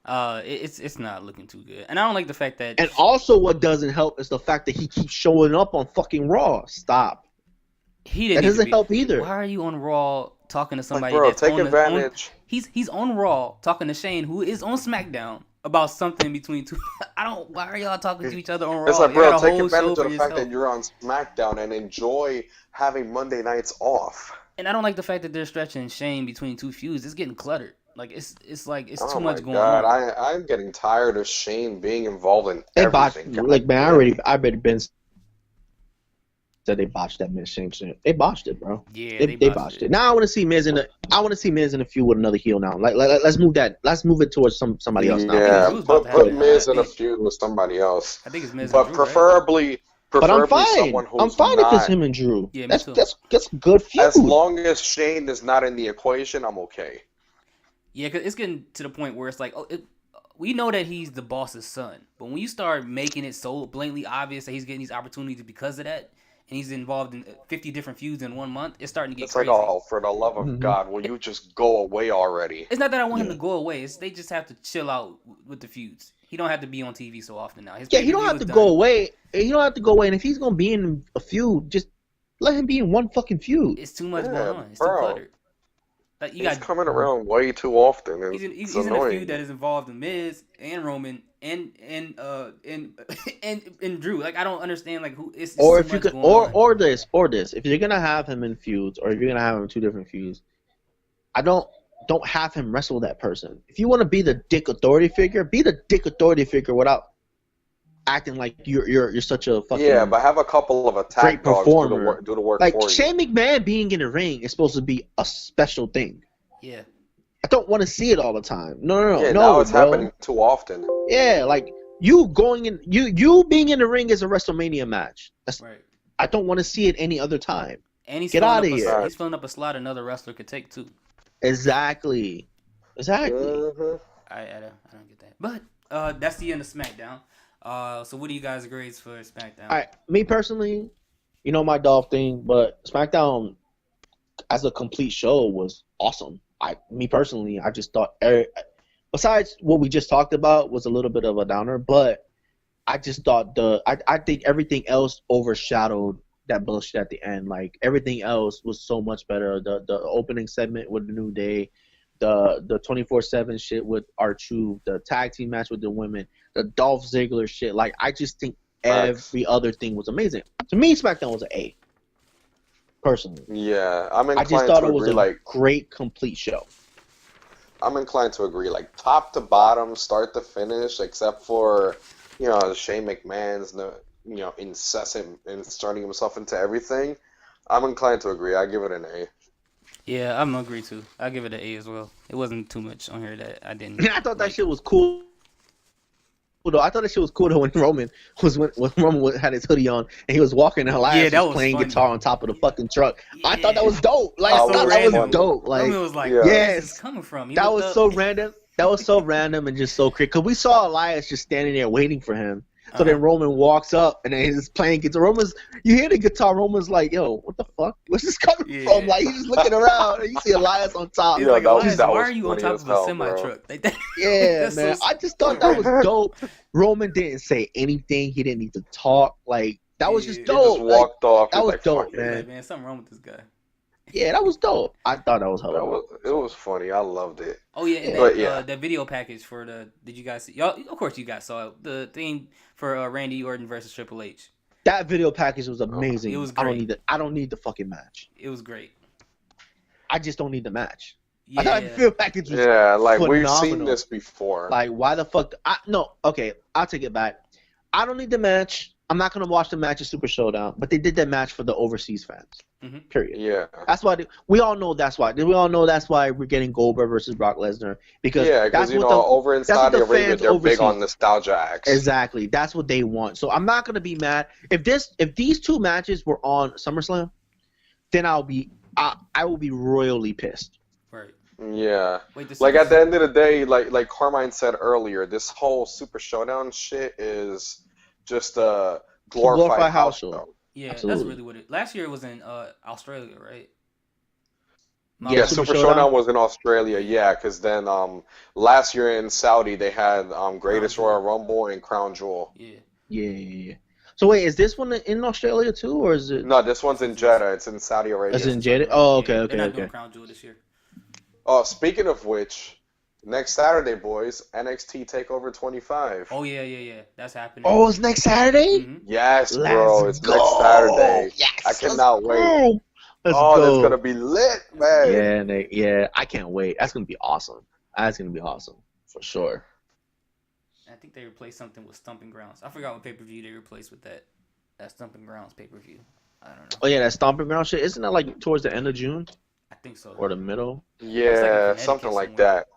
Speaker 1: It's not looking too good, and I don't like the fact that.
Speaker 3: And also, what doesn't help is the fact that he keeps showing up on fucking Raw. Stop. That doesn't help either.
Speaker 1: Why are you on Raw talking to somebody
Speaker 2: bro,
Speaker 1: that's
Speaker 2: take
Speaker 1: on
Speaker 2: advantage?
Speaker 1: He's on Raw talking to Shane, who is on SmackDown, about something between two. Why are y'all talking to each other on Raw?
Speaker 2: It's like, bro, take advantage of the
Speaker 1: yourself.
Speaker 2: fact that you're on SmackDown and enjoy having Monday nights off.
Speaker 1: And I don't like the fact that they're stretching Shane between 2 feuds. It's getting cluttered. Like it's too much going on.
Speaker 2: I'm getting tired of Shane being involved in
Speaker 3: everything.
Speaker 2: Like
Speaker 3: man, I already been said they botched that Miz Shane shit. They botched it, bro.
Speaker 1: Yeah,
Speaker 3: they botched it. Now I want to see Miz in a feud with another heel now. Like let's move that. Let's move it towards somebody else now.
Speaker 2: Yeah, put Miz in a feud with somebody else.
Speaker 1: I think it's Miz.
Speaker 2: But
Speaker 1: and Drew,
Speaker 2: preferably.
Speaker 3: But I'm fine.
Speaker 2: Someone who's
Speaker 3: I'm fine if it's him and Drew.
Speaker 1: Yeah,
Speaker 3: that's a good feud.
Speaker 2: As long as Shane is not in the equation, I'm okay.
Speaker 1: Yeah, because it's getting to the point where it's like, we know that he's the boss's son, but when you start making it so blatantly obvious that he's getting these opportunities because of that, and he's involved in 50 different feuds in 1 month, it's starting to get crazy.
Speaker 2: It's like, oh, for the love of God, will you just go away already?
Speaker 1: It's not that I want him to go away. They just have to chill out with the feuds. He don't have to be on TV so often now.
Speaker 3: He don't have to go away. He don't have to go away. And if he's gonna be in a feud, just let him be in one fucking feud.
Speaker 1: It's too much going on. It's too cluttered. Like,
Speaker 2: he's coming around way too often. And
Speaker 1: he's in a feud that is involved in Miz and Roman and Drew. Like, I don't understand like who is.
Speaker 3: Or if you could, or this. If you're gonna have him in feuds, or if you're gonna have him in 2 different feuds, don't have him wrestle that person. If you want to be the dick authority figure, be the dick authority figure without acting like you're such a fucking
Speaker 2: but have a couple of attack dogs do the work
Speaker 3: like
Speaker 2: for
Speaker 3: Shane
Speaker 2: you.
Speaker 3: McMahon being in the ring is supposed to be a special thing.
Speaker 1: Yeah.
Speaker 3: I don't want to see it all the time. No.
Speaker 2: Now it's happening too often.
Speaker 3: Yeah, like you going in, you being in the ring is a WrestleMania match. That's right. I don't want to see it any other time.
Speaker 1: And he's
Speaker 3: get out of here.
Speaker 1: He's filling up a slot another wrestler could take too.
Speaker 3: Exactly.
Speaker 2: Mm-hmm.
Speaker 1: I don't get that. But that's the end of SmackDown. So what do you guys grades for SmackDown?
Speaker 3: All right, me personally, my Dolph thing, but SmackDown as a complete show was awesome. Me personally, I just thought, besides what we just talked about, was a little bit of a downer, but I just thought I think everything else overshadowed that bullshit at the end. Like everything else was so much better. The opening segment with the New Day, the 24/7 shit with R-Truth, the tag team match with the women, the Dolph Ziggler shit. Like I just think every other thing was amazing. To me, SmackDown was an A. Personally.
Speaker 2: Yeah, I'm inclined
Speaker 3: I just thought
Speaker 2: to
Speaker 3: it was
Speaker 2: agree,
Speaker 3: a great complete show.
Speaker 2: I'm inclined to agree, like top to bottom, start to finish, except for Shane McMahon's incessant inserting himself into everything. I'm inclined to agree. I give it an A.
Speaker 1: Yeah, I'm gonna agree too. I give it an A as well. It wasn't too much on here that I didn't.
Speaker 3: I thought that shit was cool. I thought that shit was cool though when Roman had his hoodie on and he was walking and Elias was playing guitar on top of the fucking truck. Yeah. I thought that was dope. Like I thought that was dope. Like
Speaker 1: Roman was like,
Speaker 3: yes,
Speaker 1: where's this coming from?
Speaker 3: That was so random. That was so random and just so crazy. Cause we saw Elias just standing there waiting for him, So then Roman walks up and then he's playing guitar. You hear the guitar. Roman's like, "Yo, what the fuck? Where's this coming from?" Like he's just looking around and you see Elias on top.
Speaker 1: It's like, Elias,
Speaker 2: that
Speaker 1: why
Speaker 2: was
Speaker 1: are you on
Speaker 2: funny
Speaker 1: top
Speaker 2: as
Speaker 1: of a
Speaker 2: hell,
Speaker 1: semi
Speaker 2: bro.
Speaker 1: truck?
Speaker 3: Yeah, man. I just thought that was dope. Roman didn't say anything. He didn't need to talk. Like that was just
Speaker 2: He
Speaker 3: dope.
Speaker 2: just walked off.
Speaker 3: That
Speaker 2: He's
Speaker 3: was
Speaker 2: like,
Speaker 3: dope,
Speaker 2: "Fuck it."
Speaker 3: man.
Speaker 1: Like, man, something wrong with this guy.
Speaker 3: Yeah, that was dope. I thought that was hilarious.
Speaker 2: It was funny. I loved it.
Speaker 1: Oh yeah, and
Speaker 2: But
Speaker 1: that video package for did you guys see? Y'all, of course you guys saw it. The thing for Randy Orton versus Triple H.
Speaker 3: That video package was amazing.
Speaker 1: It was
Speaker 3: great. I don't need the fucking match.
Speaker 1: It was great.
Speaker 3: I just don't need the match.
Speaker 1: Yeah.
Speaker 3: I thought the video package was
Speaker 2: like
Speaker 3: phenomenal.
Speaker 2: we've seen this before.
Speaker 3: Like why the fuck? Okay, I'll take it back. I don't need the match. I'm not gonna watch the match at Super Showdown, but they did that match for the overseas fans.
Speaker 1: Mm-hmm.
Speaker 3: Period.
Speaker 2: Yeah.
Speaker 3: That's why we all know that's why. We all know that's why we're getting Goldberg versus Brock Lesnar because
Speaker 2: over in Saudi Arabia they're big on nostalgia acts.
Speaker 3: Exactly. That's what they want. So I'm not gonna be mad if these two matches were on SummerSlam, then I will be royally pissed.
Speaker 1: Right.
Speaker 2: Yeah.
Speaker 1: Wait,
Speaker 2: like at the end of the day, like Carmine said earlier, this whole Super Showdown shit is just a glorified house show.
Speaker 1: Yeah,
Speaker 3: Absolutely.
Speaker 1: That's really what it. Last year it was in Australia, right?
Speaker 2: Yeah, Super Showdown was in Australia. Yeah, because then last year in Saudi they had Greatest Royal Rumble and Crown Jewel.
Speaker 3: Yeah. So wait, is this one in Australia too, or is it?
Speaker 2: No, this one's in Jeddah. It's in Saudi Arabia.
Speaker 3: It's in Jeddah. Oh, okay.
Speaker 1: They're not doing Crown Jewel this year.
Speaker 2: Oh, speaking of which, next Saturday, boys, NXT Takeover 25.
Speaker 1: Oh yeah, that's happening.
Speaker 3: Oh, it's next Saturday?
Speaker 1: Mm-hmm.
Speaker 2: Yes, bro, it's next Saturday.
Speaker 3: Yes,
Speaker 2: I cannot wait.
Speaker 3: Let's go.
Speaker 2: That's gonna be lit, man.
Speaker 3: Yeah, I can't wait. That's gonna be awesome. That's gonna be awesome for sure.
Speaker 1: I think they replaced something with Stomping Grounds. I forgot what pay-per-view they replaced with that Stomping Grounds pay-per-view. I don't know.
Speaker 3: Oh yeah, that Stomping Ground shit. Isn't that like towards the end of June?
Speaker 1: I think so.
Speaker 3: Or the middle?
Speaker 2: Yeah, something like that.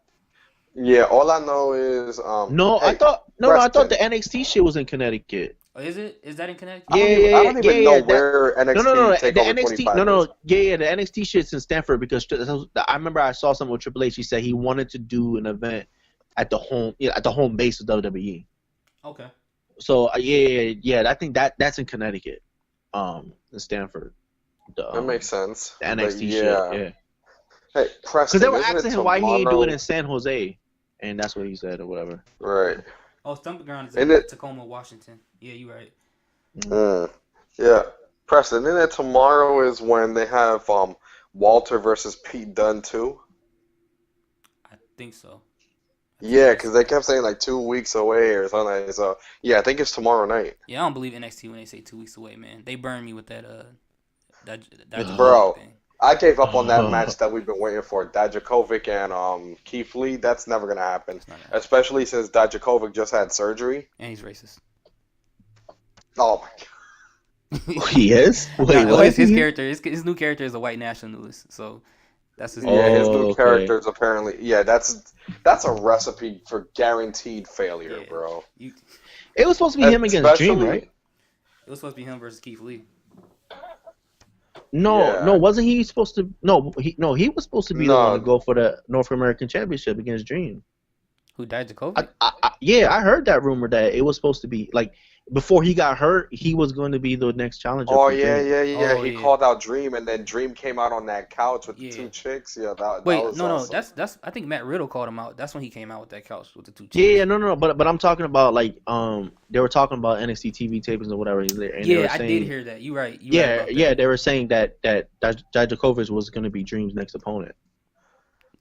Speaker 2: Yeah, all I know is
Speaker 3: I thought the NXT shit was in Connecticut.
Speaker 1: Oh, is it? Is that in Connecticut?
Speaker 2: I don't even know where NXT
Speaker 3: the NXT
Speaker 2: 25 is.
Speaker 3: the NXT shit's in Stanford because I remember I saw something with Triple H. He said he wanted to do an event at the home base of WWE.
Speaker 1: Okay.
Speaker 3: So I think that's in Connecticut, in Stanford.
Speaker 2: That makes sense.
Speaker 3: The NXT shit, yeah.
Speaker 2: Hey, Preston,
Speaker 3: because they were asking him why he ain't do it in San Jose, and that's what he said or whatever.
Speaker 2: Right.
Speaker 1: Oh, Stomping Ground is in Tacoma, Washington. Yeah, you're right.
Speaker 2: Yeah, Preston. Isn't it tomorrow is when they have Walter versus Pete Dunne too?
Speaker 1: I think so.
Speaker 2: Yeah, because they kept saying like 2 weeks away or something. So yeah, I think it's tomorrow night.
Speaker 1: Yeah, I don't believe NXT when they say 2 weeks away, man. They burned me with that
Speaker 2: bro.
Speaker 1: thing.
Speaker 2: I gave up on that match that we've been waiting for. Dijakovic and Keith Lee. That's never gonna happen, especially since Dijakovic just had surgery.
Speaker 1: And he's racist.
Speaker 2: Oh my
Speaker 3: god. He is? Wait,
Speaker 1: what? His character, his new character is a white nationalist. So that's his.
Speaker 2: His new character is apparently. Yeah, that's a recipe for guaranteed failure, bro.
Speaker 3: It was supposed to be him against Dream, right?
Speaker 1: It was supposed to be him versus Keith Lee.
Speaker 3: No, wasn't he supposed to? He was supposed to be the one to go for the North American Championship against Dream.
Speaker 1: Who died? Jacoby?
Speaker 3: I heard that rumor that it was supposed to be like before he got hurt, he was going to be the next challenger.
Speaker 2: Oh yeah. He called out Dream, and then Dream came out on that couch with the two chicks. Yeah, that was awesome.
Speaker 1: That's I think Matt Riddle called him out. That's when he came out with that couch with the two chicks.
Speaker 3: Yeah, no, but I'm talking about like they were talking about NXT TV tapings or whatever. And
Speaker 1: I did hear that. You're right.
Speaker 3: They were saying that Dijakovic was going to be Dream's next opponent.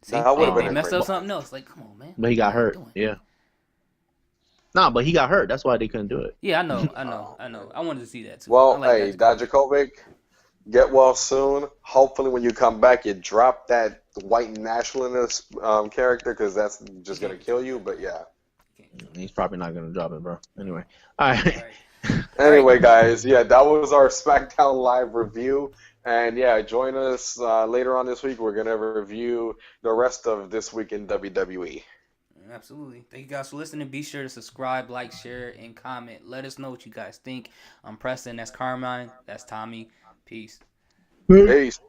Speaker 1: See, they messed up something else. Like, come on, man.
Speaker 3: But he got hurt. Yeah. Nah, but he got hurt. That's why they couldn't do it.
Speaker 1: Yeah, I know. I wanted to see that too.
Speaker 2: Well, hey, Dijakovic, get well soon. Hopefully, when you come back, you drop that white nationalist character because that's just gonna kill you. But yeah,
Speaker 3: he's probably not gonna drop it, bro. Anyway, all right.
Speaker 2: Anyway, guys, that was our SmackDown Live review. And join us later on this week. We're going to review the rest of this week in WWE.
Speaker 1: Absolutely. Thank you guys for listening. Be sure to subscribe, like, share, and comment. Let us know what you guys think. I'm Preston. That's Carmine. That's Tommy. Peace.
Speaker 2: Peace.